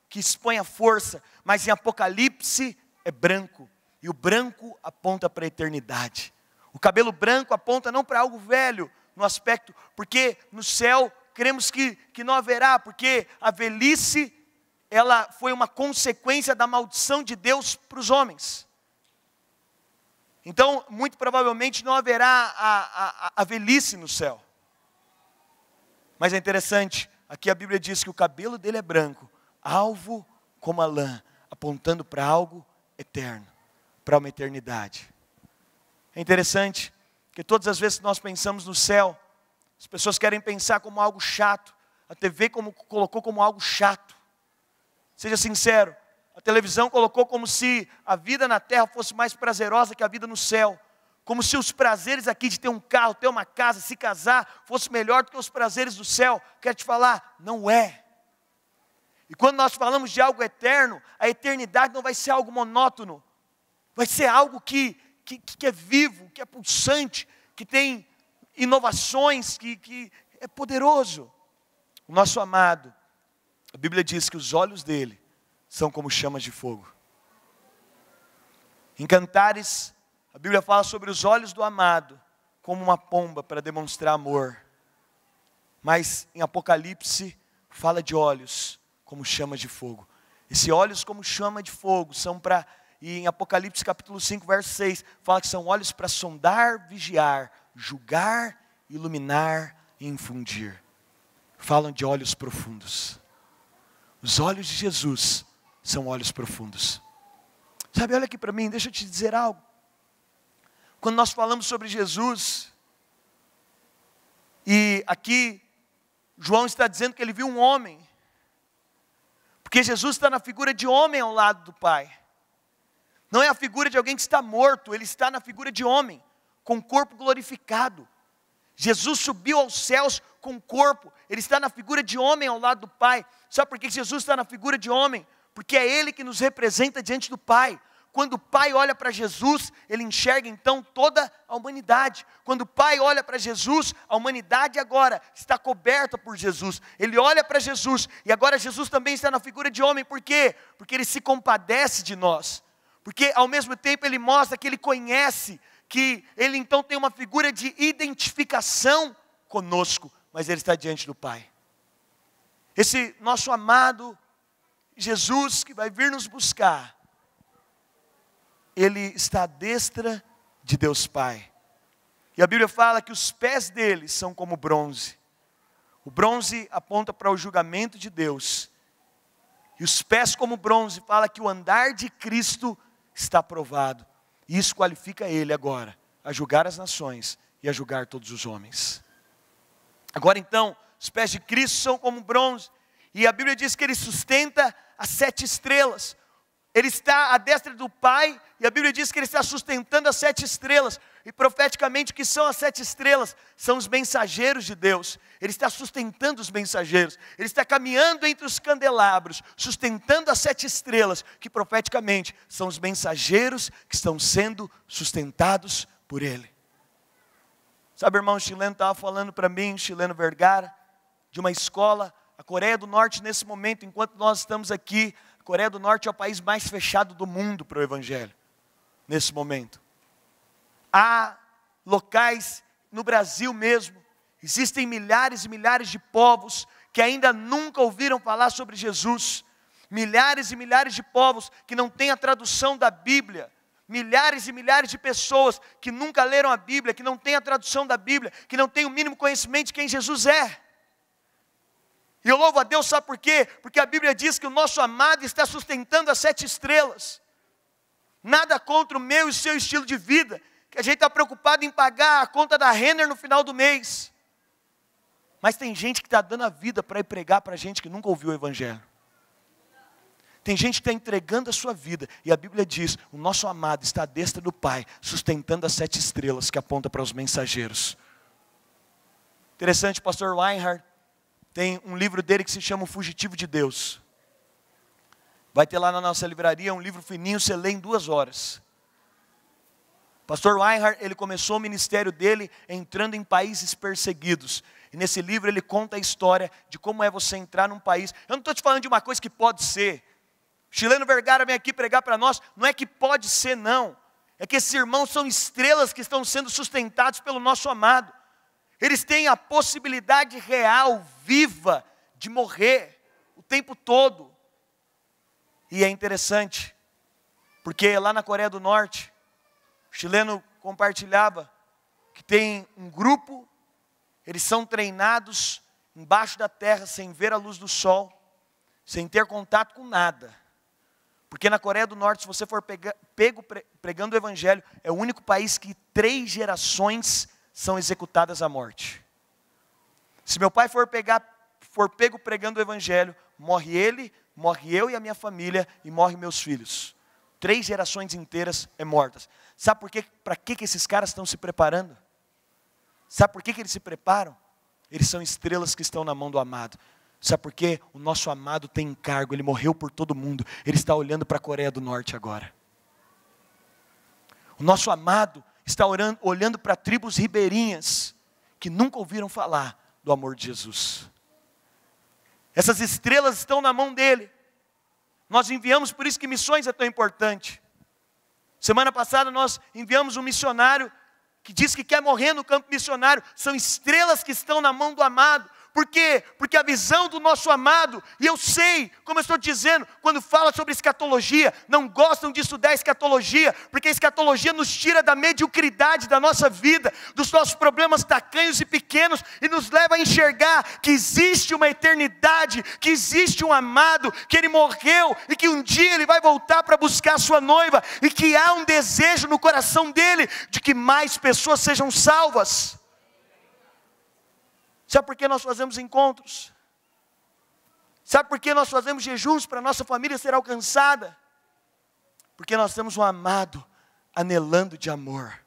que expõe a força. Mas em Apocalipse é branco. E o branco aponta para a eternidade. O cabelo branco aponta não para algo velho, no aspecto, porque no céu cremos que não haverá, porque a velhice, ela foi uma consequência da maldição de Deus para os homens. Então, muito provavelmente não haverá a velhice no céu. Mas é interessante, aqui a Bíblia diz que o cabelo dele é branco, alvo como a lã, apontando para algo eterno, para uma eternidade. É interessante que todas as vezes que nós pensamos no céu, as pessoas querem pensar como algo chato. A TV colocou como algo chato. Seja sincero, a televisão colocou como se a vida na terra fosse mais prazerosa que a vida no céu. Como se os prazeres aqui de ter um carro, ter uma casa, se casar, fosse melhor do que os prazeres do céu. Quero te falar, não é. E quando nós falamos de algo eterno, a eternidade não vai ser algo monótono. Vai ser algo que é vivo, que é pulsante, que tem inovações, que é poderoso. O nosso amado, a Bíblia diz que os olhos dele são como chamas de fogo. Em Cantares, a Bíblia fala sobre os olhos do amado como uma pomba para demonstrar amor. Mas em Apocalipse fala de olhos como chamas de fogo. Esses olhos como chama de fogo são para, e em Apocalipse capítulo 5, verso 6, fala que são olhos para sondar, vigiar, julgar, iluminar e infundir. Falam de olhos profundos. Os olhos de Jesus são olhos profundos. Sabe, olha aqui para mim, deixa eu te dizer algo. Quando nós falamos sobre Jesus, e aqui João está dizendo que ele viu um homem, porque Jesus está na figura de homem ao lado do Pai. Não é a figura de alguém que está morto, ele está na figura de homem, com o corpo glorificado. Jesus subiu aos céus com o corpo, ele está na figura de homem ao lado do Pai. Sabe por que Jesus está na figura de homem? Porque é ele que nos representa diante do Pai. Quando o Pai olha para Jesus, ele enxerga então toda a humanidade. Quando o Pai olha para Jesus, a humanidade agora está coberta por Jesus. Ele olha para Jesus, e agora Jesus também está na figura de homem. Por quê? Porque ele se compadece de nós. Porque ao mesmo tempo ele mostra que ele conhece, que ele então tem uma figura de identificação conosco, mas ele está diante do Pai. Esse nosso amado Jesus que vai vir nos buscar, ele está à destra de Deus Pai. E a Bíblia fala que os pés dele são como bronze. O bronze aponta para o julgamento de Deus. E os pés como bronze fala que o andar de Cristo está aprovado. E isso qualifica ele agora a julgar as nações e a julgar todos os homens. Agora então, os pés de Cristo são como bronze. E a Bíblia diz que ele sustenta as 7 estrelas. Ele está à destra do Pai, e a Bíblia diz que ele está sustentando as 7 estrelas. E profeticamente o que são as 7 estrelas? São os mensageiros de Deus. Ele está sustentando os mensageiros. Ele está caminhando entre os candelabros, sustentando as 7 estrelas, que profeticamente são os mensageiros que estão sendo sustentados por ele. Sabe, irmão, o chileno estava falando para mim, o chileno Vergara, de uma escola, a Coreia do Norte nesse momento, enquanto nós estamos aqui, a Coreia do Norte é o país mais fechado do mundo para o Evangelho, nesse momento. Há locais no Brasil mesmo, existem milhares e milhares de povos que ainda nunca ouviram falar sobre Jesus. Milhares e milhares de povos que não têm a tradução da Bíblia. Milhares e milhares de pessoas que nunca leram a Bíblia, que não têm a tradução da Bíblia, que não têm o mínimo conhecimento de quem Jesus é. E eu louvo a Deus, sabe por quê? Porque a Bíblia diz que o nosso amado está sustentando as 7 estrelas. Nada contra o meu e o seu estilo de vida, que a gente está preocupado em pagar a conta da Renner no final do mês. Mas tem gente que está dando a vida para ir pregar para gente que nunca ouviu o Evangelho. Tem gente que está entregando a sua vida, e a Bíblia diz, o nosso amado está à destra do Pai, sustentando as 7 estrelas que apontam para os mensageiros. Interessante, o pastor Reinhard tem um livro dele que se chama O Fugitivo de Deus. Vai ter lá na nossa livraria um livro fininho, você lê em 2 horas. Pastor Reinhard, ele começou o ministério dele entrando em países perseguidos. E nesse livro ele conta a história de como é você entrar num país. Eu não estou te falando de uma coisa que pode ser. O chileno Vergara vem aqui pregar para nós, não é que pode ser não. É que esses irmãos são estrelas que estão sendo sustentados pelo nosso amado. Eles têm a possibilidade real, viva, de morrer o tempo todo. E é interessante, porque lá na Coreia do Norte, o chileno compartilhava que tem um grupo, eles são treinados embaixo da terra, sem ver a luz do sol, sem ter contato com nada. Porque na Coreia do Norte, se você for pego pregando o Evangelho, é o único país que 3 gerações são executadas à morte. Se meu pai for pego pregando o evangelho, morre ele, morre eu e a minha família, e morre meus filhos. 3 gerações inteiras mortas. Sabe por quê? Para que esses caras estão se preparando? Sabe por que eles se preparam? Eles são estrelas que estão na mão do amado. Sabe por quê? O nosso amado tem encargo, ele morreu por todo mundo. Ele está olhando para a Coreia do Norte agora. O nosso amado está olhando para tribos ribeirinhas que nunca ouviram falar do amor de Jesus. Essas estrelas estão na mão dele. Nós enviamos, por isso que missões é tão importante. Semana passada nós enviamos um missionário que diz que quer morrer no campo missionário. São estrelas que estão na mão do amado. Por quê? Porque a visão do nosso amado, e eu sei, como eu estou dizendo, quando fala sobre escatologia, não gostam de estudar escatologia, porque a escatologia nos tira da mediocridade da nossa vida, dos nossos problemas tacanhos e pequenos, e nos leva a enxergar que existe uma eternidade, que existe um amado, que ele morreu, e que um dia ele vai voltar para buscar a sua noiva, e que há um desejo no coração dele, de que mais pessoas sejam salvas. Sabe por que nós fazemos encontros? Sabe por que nós fazemos jejuns para a nossa família ser alcançada? Porque nós temos um amado anelando de amor.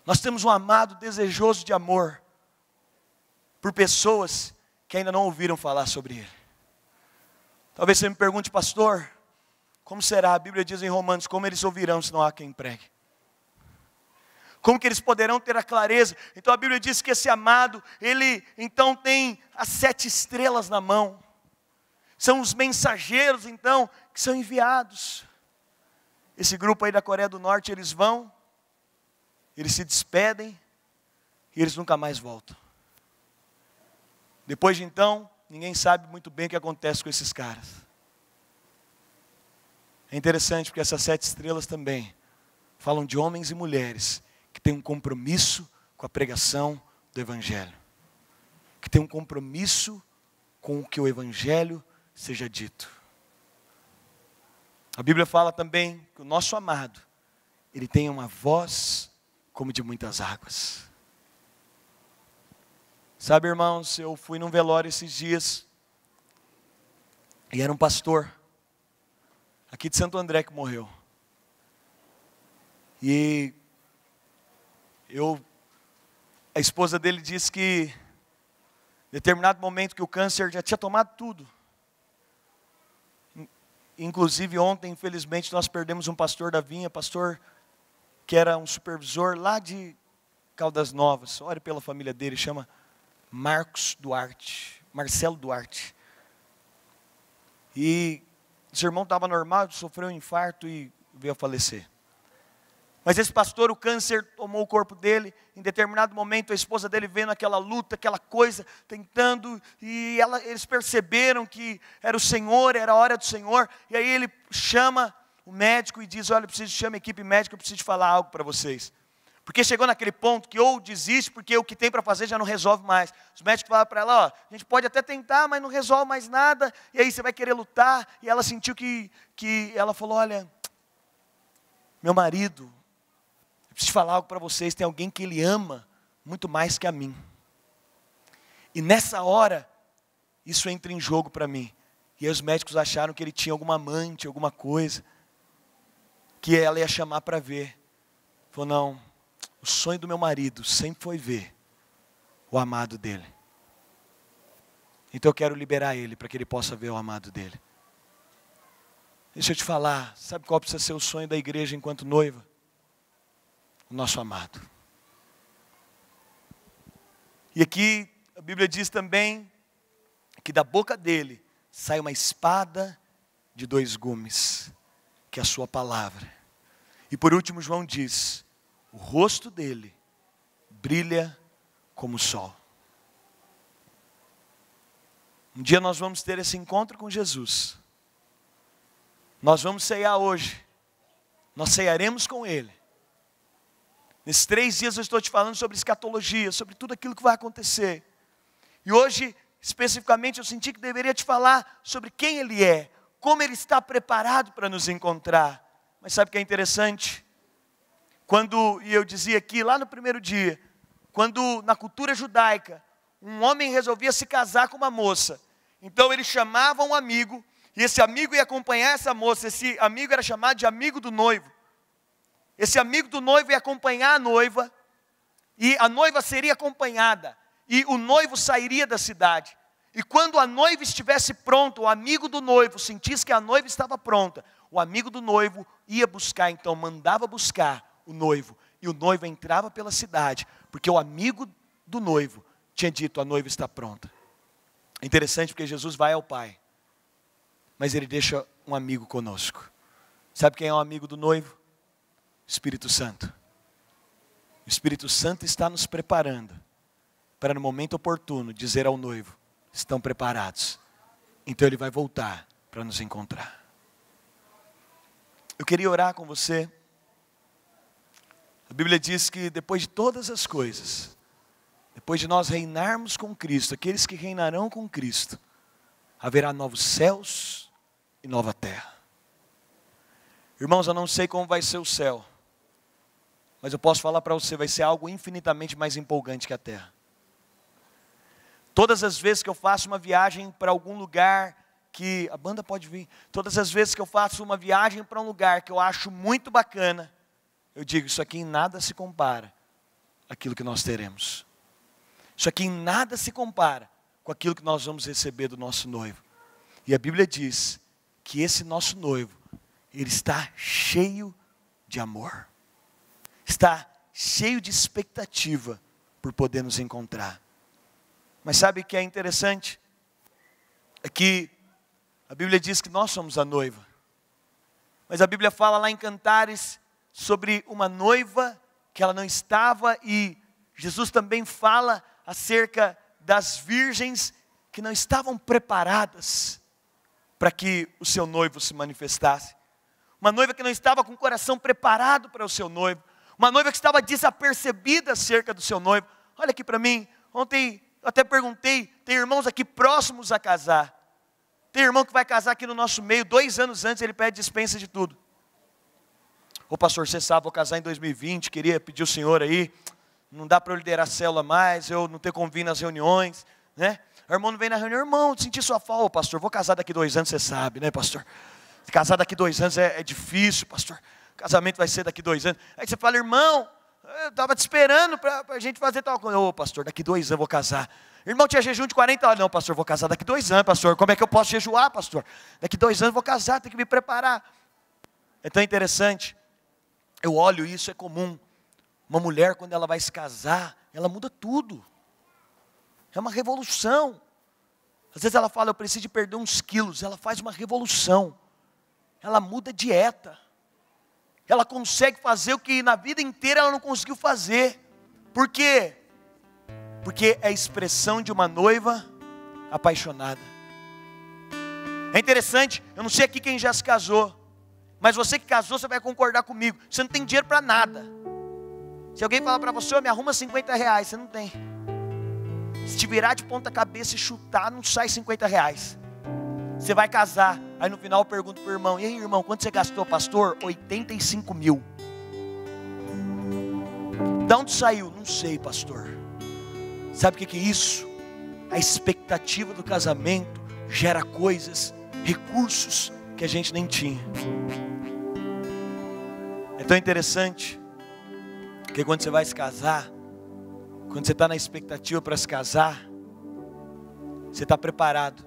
Nós temos um amado desejoso de amor por pessoas que ainda não ouviram falar sobre ele. Talvez você me pergunte, pastor, como será? A Bíblia diz em Romanos, como eles ouvirão se não há quem pregue? Como que eles poderão ter a clareza? Então a Bíblia diz que esse amado, ele então tem as 7 estrelas na mão. São os mensageiros então, que são enviados. Esse grupo aí da Coreia do Norte, eles vão, eles se despedem, e eles nunca mais voltam. Depois de então, ninguém sabe muito bem o que acontece com esses caras. É interessante porque essas 7 estrelas também falam de homens e mulheres que tem um compromisso com a pregação do Evangelho, que tem um compromisso com o que o Evangelho seja dito. A Bíblia fala também que o nosso amado, ele tem uma voz como de muitas águas. Sabe, irmãos, eu fui num velório esses dias, e era um pastor, aqui de Santo André, que morreu. E a esposa dele disse que, em determinado momento, que o câncer já tinha tomado tudo. Inclusive ontem, infelizmente, nós perdemos um pastor da vinha, pastor que era um supervisor lá de Caldas Novas. Ore pela família dele, chama Marcelo Duarte. E esse irmão estava normal, sofreu um infarto e veio a falecer. Mas esse pastor, o câncer tomou o corpo dele. Em determinado momento, a esposa dele vendo aquela luta, aquela coisa, tentando, e eles perceberam que era o Senhor, era a hora do Senhor. E aí ele chama o médico e diz, olha, chama a equipe médica, eu preciso falar algo para vocês. Porque chegou naquele ponto que ou desiste, porque o que tem para fazer já não resolve mais. Os médicos falaram para ela, ó, a gente pode até tentar, mas não resolve mais nada. E aí você vai querer lutar. E ela sentiu que ela falou, olha, meu marido, eu preciso falar algo para vocês, tem alguém que ele ama muito mais que a mim. E nessa hora, isso entra em jogo para mim. E aí os médicos acharam que ele tinha alguma amante, alguma coisa, que ela ia chamar para ver. Falou, não, o sonho do meu marido sempre foi ver o amado dele. Então eu quero liberar ele para que ele possa ver o amado dele. Deixa eu te falar, sabe qual precisa ser o sonho da igreja enquanto noiva? O nosso amado. E aqui a Bíblia diz também que da boca dele sai uma espada de 2 gumes, que é a sua palavra. E por último João diz, o rosto dele brilha como o sol. Um dia nós vamos ter esse encontro com Jesus. Nós vamos ceiar hoje. Nós ceiaremos com ele. Nesses 3 dias eu estou te falando sobre escatologia, sobre tudo aquilo que vai acontecer. E hoje, especificamente, eu senti que deveria te falar sobre quem ele é, como ele está preparado para nos encontrar. Mas sabe o que é interessante? e eu dizia aqui, lá no primeiro dia, quando na cultura judaica, um homem resolvia se casar com uma moça, então ele chamava um amigo, e esse amigo ia acompanhar essa moça, esse amigo era chamado de amigo do noivo. Esse amigo do noivo ia acompanhar a noiva, e a noiva seria acompanhada, e o noivo sairia da cidade. E quando a noiva estivesse pronta, o amigo do noivo sentisse que a noiva estava pronta, o amigo do noivo ia buscar, então mandava buscar o noivo, e o noivo entrava pela cidade, porque o amigo do noivo tinha dito, a noiva está pronta. É interessante porque Jesus vai ao Pai, mas Ele deixa um amigo conosco. Sabe quem é um amigo do noivo? Espírito Santo. O Espírito Santo está nos preparando para no momento oportuno dizer ao noivo, estão preparados. Então Ele vai voltar para nos encontrar. Eu queria orar com você. A Bíblia diz que depois de todas as coisas, depois de nós reinarmos com Cristo, aqueles que reinarão com Cristo, haverá novos céus e nova terra. Irmãos, eu não sei como vai ser o céu, mas eu posso falar para você, vai ser algo infinitamente mais empolgante que a terra. Todas as vezes que eu faço uma viagem para algum lugar, que a banda pode vir, todas as vezes que eu faço uma viagem para um lugar que eu acho muito bacana, eu digo, isso aqui em nada se compara àquilo que nós teremos. Isso aqui em nada se compara com aquilo que nós vamos receber do nosso noivo. E a Bíblia diz que esse nosso noivo, ele está cheio de amor. Está cheio de expectativa por poder nos encontrar. Mas sabe o que é interessante? É que a Bíblia diz que nós somos a noiva. Mas a Bíblia fala lá em Cantares sobre uma noiva que ela não estava, e Jesus também fala acerca das virgens que não estavam preparadas para que o seu noivo se manifestasse. Uma noiva que não estava com o coração preparado para o seu noivo. Uma noiva que estava desapercebida acerca do seu noivo. Olha aqui para mim, ontem eu até perguntei, tem irmãos aqui próximos a casar. Tem irmão que vai casar aqui no nosso meio, 2 anos antes ele pede dispensa de tudo. Ô pastor, você sabe, vou casar em 2020, queria pedir o senhor aí, não dá para eu liderar a célula mais, eu não ter convívio nas reuniões, né? O irmão não vem na reunião, irmão, senti sua falta, ô pastor, vou casar daqui 2 anos, você sabe, né pastor? Casar daqui 2 anos é difícil, pastor, casamento vai ser daqui 2 anos. Aí você fala, irmão, eu estava te esperando para a gente fazer tal coisa. Ô pastor, daqui 2 anos eu vou casar. Irmão, tinha jejum de 40 horas. Não, pastor, vou casar daqui 2 anos, pastor. Como é que eu posso jejuar, pastor? Daqui 2 anos eu vou casar, tenho que me preparar. É tão interessante. Eu olho isso, é comum. Uma mulher, quando ela vai se casar, ela muda tudo. É uma revolução. Às vezes ela fala, eu preciso de perder uns quilos. Ela faz uma revolução. Ela muda dieta. Ela consegue fazer o que na vida inteira ela não conseguiu fazer. Por quê? Porque é a expressão de uma noiva apaixonada. É interessante, eu não sei aqui quem já se casou, mas você que casou, você vai concordar comigo. Você não tem dinheiro para nada. Se alguém falar para você, me arruma 50 reais, você não tem. Se te virar de ponta cabeça e chutar, não sai 50 reais. Você vai casar, aí no final eu pergunto para o irmão, e aí irmão, quanto você gastou, pastor? 85 mil. De onde saiu? Não sei, pastor. Sabe o que é isso? A expectativa do casamento gera coisas, recursos que a gente nem tinha. É tão interessante que quando você vai se casar, quando você está na expectativa para se casar, você está preparado.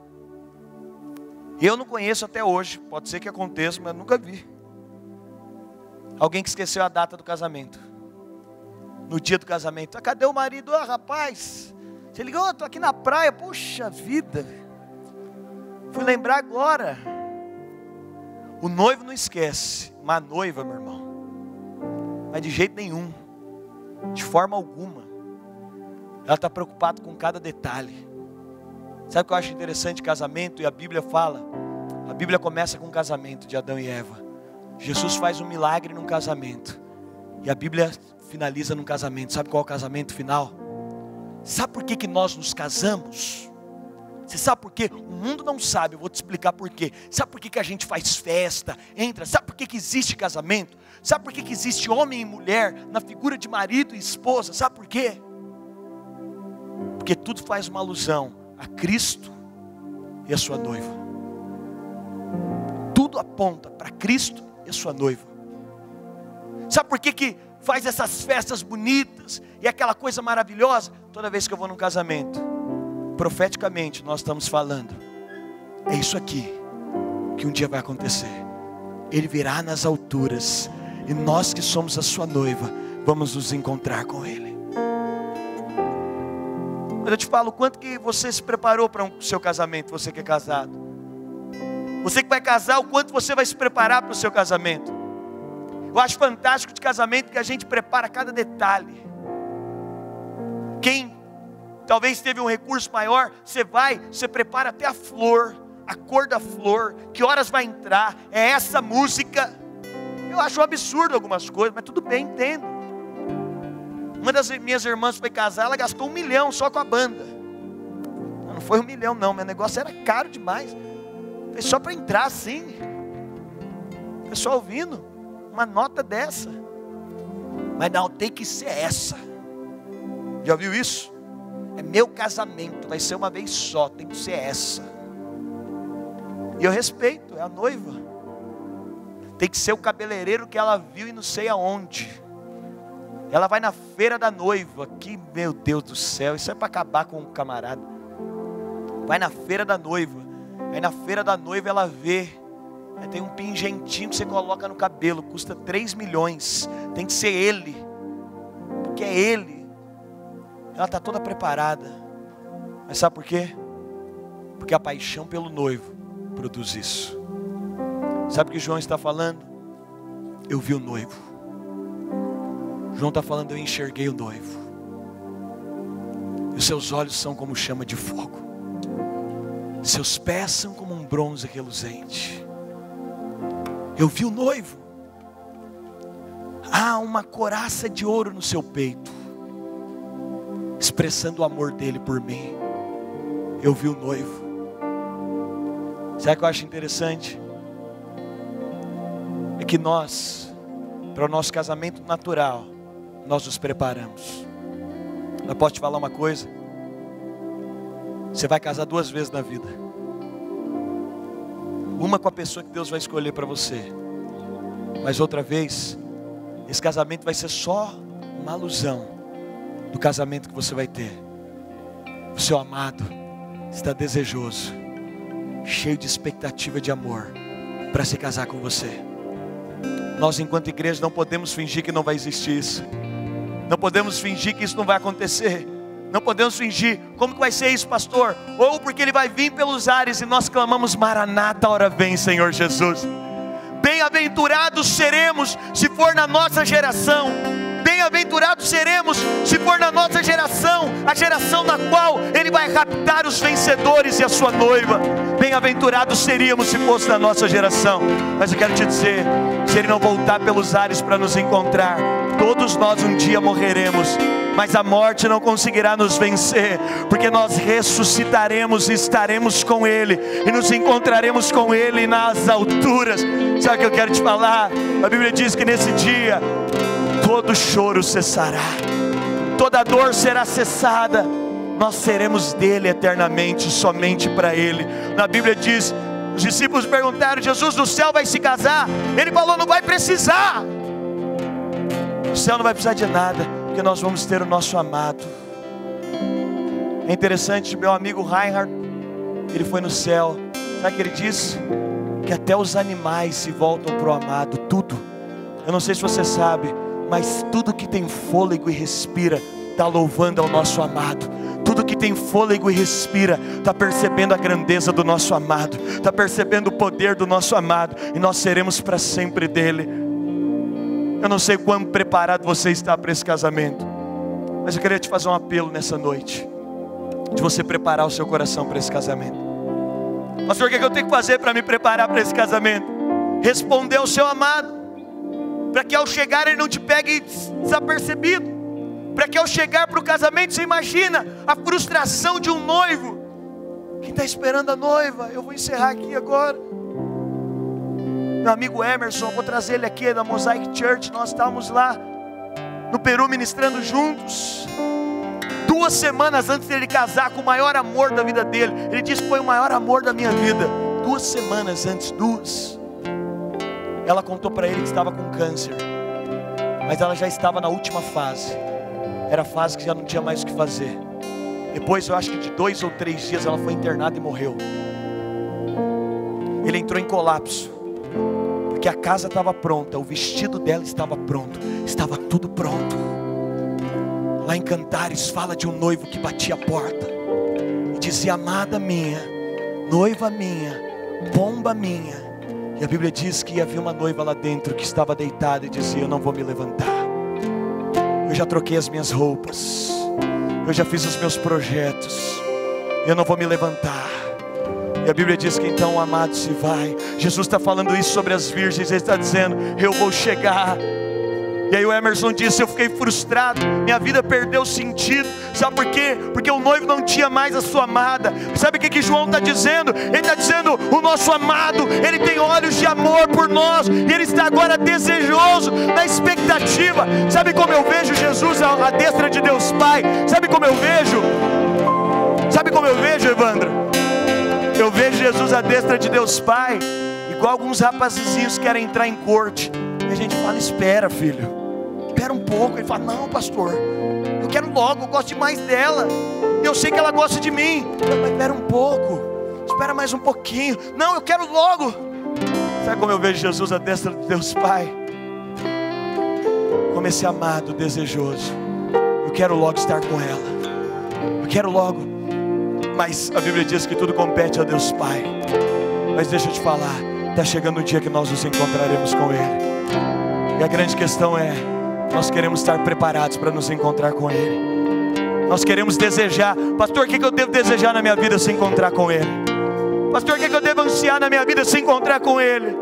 Eu não conheço até hoje, pode ser que aconteça, mas nunca vi alguém que esqueceu a data do casamento. No dia do casamento, cadê o marido? Ah, rapaz, você ligou, estou aqui na praia, puxa vida, fui lembrar agora. O noivo não esquece, mas a noiva, meu irmão, mas de jeito nenhum, de forma alguma, ela está preocupada com cada detalhe. Sabe o que eu acho interessante de casamento? E a Bíblia fala, a Bíblia começa com o casamento de Adão e Eva. Jesus faz um milagre num casamento, e a Bíblia finaliza num casamento. Sabe qual é o casamento final? Sabe por que nós nos casamos? Você sabe por quê? O mundo não sabe, eu vou te explicar por quê. Sabe por quê que a gente faz festa, entra? Sabe por quê que existe casamento? Sabe por quê que existe homem e mulher na figura de marido e esposa? Sabe por quê? Porque tudo faz uma alusão a Cristo e a sua noiva. Tudo aponta para Cristo e a sua noiva. Sabe por quê que faz essas festas bonitas e aquela coisa maravilhosa? Toda vez que eu vou num casamento, profeticamente nós estamos falando, é isso aqui que um dia vai acontecer. Ele virá nas alturas e nós que somos a sua noiva vamos nos encontrar com Ele. Mas eu te falo, o quanto que você se preparou para o seu casamento, você que é casado. Você que vai casar, o quanto você vai se preparar para o seu casamento. Eu acho fantástico de casamento que a gente prepara cada detalhe. Quem talvez teve um recurso maior, você prepara até a flor, a cor da flor, que horas vai entrar, é essa música. Eu acho um absurdo algumas coisas, mas tudo bem, entendo. Uma das minhas irmãs foi casar, ela gastou 1 milhão só com a banda. Não foi 1 milhão não, meu negócio era caro demais. Foi só para entrar assim. O pessoal ouvindo uma nota dessa. Mas não, tem que ser essa. Já ouviu isso? É meu casamento, vai ser uma vez só, tem que ser essa. E eu respeito, é a noiva. Tem que ser o cabeleireiro que ela viu e não sei aonde. Ela vai na feira da noiva, que meu Deus do céu, isso é para acabar com o camarada. Vai na feira da noiva, aí na feira da noiva ela vê, aí tem um pingentinho que você coloca no cabelo, custa 3 milhões, tem que ser ele, porque é ele. Ela está toda preparada, mas sabe por quê? Porque a paixão pelo noivo produz isso. Sabe o que João está falando? Eu vi o noivo. João está falando, eu enxerguei o noivo. E os seus olhos são como chama de fogo. Seus pés são como um bronze reluzente. Eu vi o noivo. Há uma couraça de ouro no seu peito, expressando o amor dele por mim. Eu vi o noivo. Sabe o que eu acho interessante? É que nós, para o nosso casamento natural, nós nos preparamos. Eu posso te falar uma coisa? Você vai casar 2 vezes na vida. Uma com a pessoa que Deus vai escolher para você, mas outra vez, esse casamento vai ser só uma alusão do casamento que você vai ter. O seu amado está desejoso, cheio de expectativa de amor, para se casar com você. Nós enquanto igreja não podemos fingir que não vai existir isso. Não podemos fingir que isso não vai acontecer. Não podemos fingir, como que vai ser isso, pastor? Ou porque ele vai vir pelos ares e nós clamamos, Maranata, ora vem, Senhor Jesus. Bem-aventurados seremos se for na nossa geração. Bem-aventurados seremos se for na nossa geração, a geração na qual Ele vai raptar os vencedores e a sua noiva. Bem-aventurados seríamos se fosse na nossa geração. Mas eu quero te dizer, se Ele não voltar pelos ares para nos encontrar, todos nós um dia morreremos, mas a morte não conseguirá nos vencer, porque nós ressuscitaremos e estaremos com Ele, e nos encontraremos com Ele nas alturas. Sabe o que eu quero te falar? A Bíblia diz que nesse dia todo choro cessará, toda dor será cessada, nós seremos dele eternamente, somente para Ele. Na Bíblia diz, os discípulos perguntaram, Jesus no céu vai se casar? Ele falou, não vai precisar. O céu não vai precisar de nada, porque nós vamos ter o nosso amado. É interessante, meu amigo Reinhard, ele foi no céu, sabe o que ele disse? Que até os animais se voltam para o amado, tudo. Eu não sei se você sabe, mas tudo que tem fôlego e respira está louvando ao nosso amado. Tudo que tem fôlego e respira está percebendo a grandeza do nosso amado, está percebendo o poder do nosso amado, e nós seremos para sempre dele. Eu não sei quão preparado você está para esse casamento, mas eu queria te fazer um apelo nessa noite, de você preparar o seu coração para esse casamento. Pastor, o que eu tenho que fazer para me preparar para esse casamento? Responder ao seu amado, para que ao chegar ele não te pegue desapercebido, para que ao chegar para o casamento, você imagina a frustração de um noivo Quem está esperando a noiva? Eu vou encerrar aqui agora. Meu amigo Emerson, vou trazer ele aqui da Mosaic Church. Nós estávamos lá no Peru ministrando juntos. 2 semanas antes dele casar com o maior amor da vida dele. Ele disse que foi o maior amor da minha vida. 2 semanas antes, 2. Ela contou para ele que estava com câncer, mas ela já estava na última fase. Era a fase que já não tinha mais o que fazer. Depois, eu acho que de 2 ou 3 dias, ela foi internada e morreu. Ele entrou em colapso, porque a casa estava pronta, o vestido dela estava pronto, estava tudo pronto. Lá em Cantares fala de um noivo que batia a porta e dizia: amada minha, noiva minha, pomba minha. E a Bíblia diz que havia uma noiva lá dentro que estava deitada e dizia: eu não vou me levantar, eu já troquei as minhas roupas, eu já fiz os meus projetos, eu não vou me levantar. E a Bíblia diz que então o amado se vai. Jesus está falando isso sobre as virgens. Ele está dizendo: eu vou chegar. E aí o Emerson disse: eu fiquei frustrado, minha vida perdeu sentido. Sabe por quê? Porque o noivo não tinha mais a sua amada. Sabe o que João está dizendo? Ele está dizendo: o nosso amado, ele tem olhos de amor por nós, e ele está agora desejoso, na expectativa. Sabe como eu vejo Jesus à destra de Deus Pai? Sabe como eu vejo? Sabe como eu vejo, Evandro? Eu vejo Jesus à destra de Deus Pai, igual alguns rapazizinhos que querem entrar em corte. E a gente fala: espera, filho, espera um pouco. Ele fala: não, pastor, eu quero logo, eu gosto demais dela, eu sei que ela gosta de mim. Mas espera um pouco, espera mais um pouquinho. Não, eu quero logo. Sabe como eu vejo Jesus à destra de Deus Pai? Como esse amado desejoso. Eu quero logo estar com ela, eu quero logo. Mas a Bíblia diz que tudo compete a Deus Pai. Mas deixa eu te falar, está chegando o dia que nós nos encontraremos com Ele. E a grande questão é: nós queremos estar preparados para nos encontrar com Ele. Nós queremos desejar: pastor, o que eu devo desejar na minha vida se encontrar com Ele? Pastor, o que eu devo ansiar na minha vida se encontrar com Ele?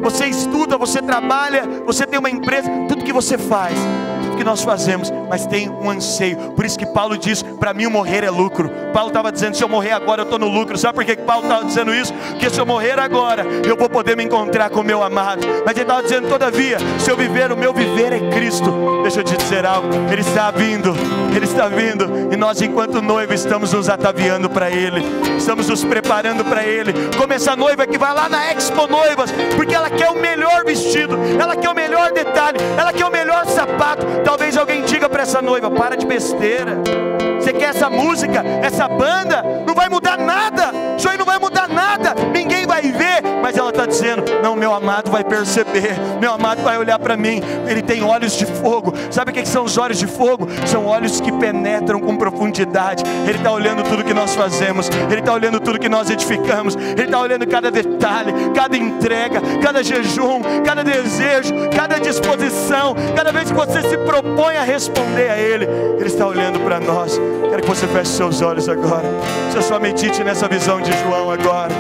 Você estuda, você trabalha, você tem uma empresa, tudo que você faz, tudo que nós fazemos, mas tem um anseio. Por isso que Paulo diz: para mim o morrer é lucro. Paulo estava dizendo: se eu morrer agora eu estou no lucro. Sabe por que Paulo estava dizendo isso? Porque se eu morrer agora, eu vou poder me encontrar com o meu amado. Mas ele estava dizendo: todavia, se eu viver, o meu viver é Cristo. Deixa eu te dizer algo, Ele está vindo, Ele está vindo. E nós, enquanto noiva, estamos nos ataviando para Ele, estamos nos preparando para Ele. Como essa noiva que vai lá na Expo Noivas, porque ela quer o melhor vestido, ela quer o melhor detalhe, ela quer o melhor sapato. Talvez alguém diga para essa noiva: para de besteira, você quer essa música, essa banda, não vai mudar nada, isso aí não vai mudar nada, ninguém vai ver. Mas ela está dizendo: não, meu amado vai perceber, meu amado vai olhar para mim. Ele tem olhos de fogo. Sabe o que são os olhos de fogo? São olhos que penetram com profundidade. Ele está olhando tudo que nós fazemos, Ele está olhando tudo que nós edificamos, Ele está olhando cada detalhe, cada entrega, cada jejum, cada desejo, cada disposição, cada vez que você se propõe a responder a Ele, Ele está olhando para nós. Quero que você feche seus olhos agora. Você só medite nessa visão de João agora.